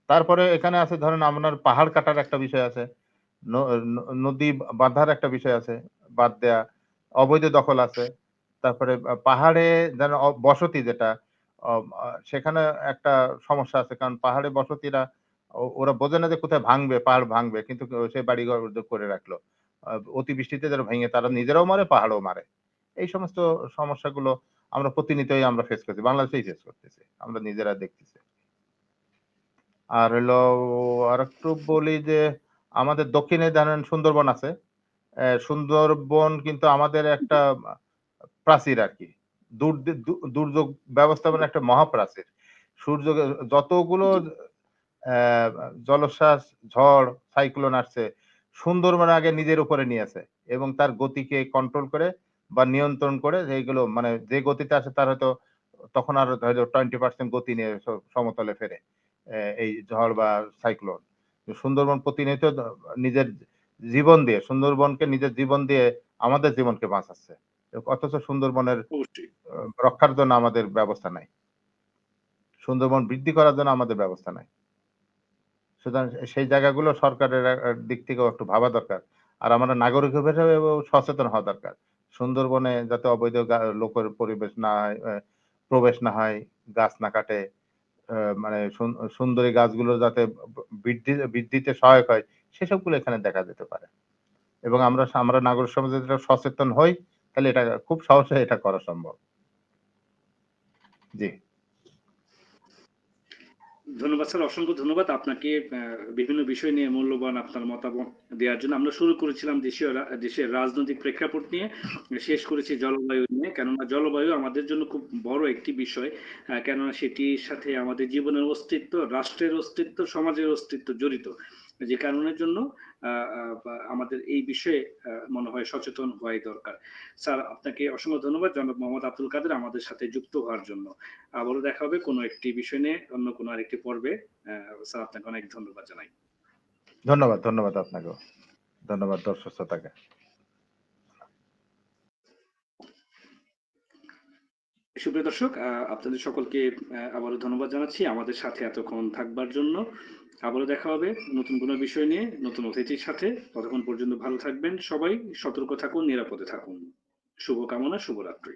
তারপরে এখানে আছে, ধরেন আপনার পাহাড় কাটার একটা বিষয় আছে। ন ন নদী বাঁধার একটা বিষয় আছে। বাঁধ দেয়া, অবৈধ দখল আছে। তারপরে পাহাড়ে যেন বসতি যেটা, অ আ সেখানে একটা সমস্যা আছে। কারণ পাহাড়ে বসতিরা ওরা বোঝে না যে কোথায় ভাঙবে, পাহাড় ভাঙবে। কিন্তু সে বাড়িঘর করে রাখলো। আ অতিবৃষ্টিতে যেন ভেঙে তারা নিজেরাও মরে, পাহাড়ও মারে। এই সমস্ত সমস্যাগুলো আমরা প্রতিনিয়তই ফেস করছি। বাংলাদেশেই ফেস করতেছি। আমরা নিজেরা দেখতেছি। আর হইলো আরেকটু বলি যে, আমাদের দক্ষিণে ধরেন সুন্দরবন আছে। সুন্দরবন কিন্তু আমাদের একটা প্রাচীর আরকি। দুর্যোগ ব্যবস্থাপনার একটা মহাপ্রাচীর। যতগুলো জি, জলোচ্ছ্বাস, ঝড়, সাইক্লোন আসছে, সুন্দরবন আগে নিজের উপরে নিয়েছে এবং তার গতিকে কন্ট্রোল করে বা নিয়ন্ত্রণ করে, এইগুলো মানে যে গতিতে আসে তার হয়তো তখন আরো হয়তো 20% গতি নিয়ে সমতলে ফেরে। এই ঝড় বা সাইক্লোন। সুন্দরবন প্রতিনিয়ত নিজের সুন্দরবনকে নিজের জীবন দিয়ে আমাদের জীবনকে বাঁচাচ্ছে। অথচ সুন্দরবনের অবশ্যই। রক্ষার জন্য আমাদের ব্যবস্থা নাই। সুন্দরবন বৃদ্ধি করার জন্য আমাদের ব্যবস্থা নাই। সুতরাং সেই জায়গাগুলো সরকারের দিক থেকেও একটু ভাবা দরকার। আর আমরা নাগরিক হিসেবেও সচেতন হওয়া দরকার। সুন্দরবনে যাতে অবৈধ লোকের পরিবেশ না হয়, প্রবেশ না হয়, গাছ না কাটে, মানে সুন্দরী গাছগুলো যাতে বৃদ্ধিতে সহায়ক হয়, সেসবগুলো এখানে দেখা যেতে পারে। এবং আমরা নাগরিক সমাজে যদি সচেতন হই, তাহলে এটা খুব সহজে এটা করা সম্ভব। জি, ধন্যবাদ স্যার, অসংখ্য ধন্যবাদ আপনাকে বিভিন্ন বিষয় নিয়ে মূল্যবান আপনার মতামত দেওয়ার জন্য। আমরা শুরু করেছিলাম দেশের রাজনৈতিক প্রেক্ষাপট নিয়ে, শেষ করেছি জলবায়ু নিয়ে। কেননা জলবায়ু আমাদের জন্য খুব বড় একটি বিষয়। কেননা সেটির সাথে আমাদের জীবনের অস্তিত্ব, রাষ্ট্রের অস্তিত্ব, সমাজের অস্তিত্ব জড়িত। যে কারণের জন্য আমাদের এই বিষয়ে মনে হয় সচেতন হওয়াই দরকার। স্যার, আপনাকে অসংখ্য ধন্যবাদ জনাব মোহাম্মদ আব্দুল কাদের আমাদের সাথে যুক্ত হওয়ার জন্য। আবারও দেখা হবে কোনো একটি বিষয় নিয়ে, অন্য কোনো আরেকটি পর্বে। স্যার, আপনাকে অনেক ধন্যবাদ জানাই। ধন্যবাদ আপনাকেও। ধন্যবাদ দর্শক শ্রোতাকে। সুপ্রিয় দর্শক, আপনাদের সকলকে আবারও ধন্যবাদ জানাচ্ছি আমাদের সাথে এতক্ষণ থাকবার জন্য। আবারও দেখা হবে নতুন কোনো বিষয় নিয়ে, নতুন অতিথির সাথে। ততক্ষণ পর্যন্ত ভালো থাকবেন সবাই, সতর্ক থাকুন, নিরাপদে থাকুন। শুভকামনা, শুভরাত্রি।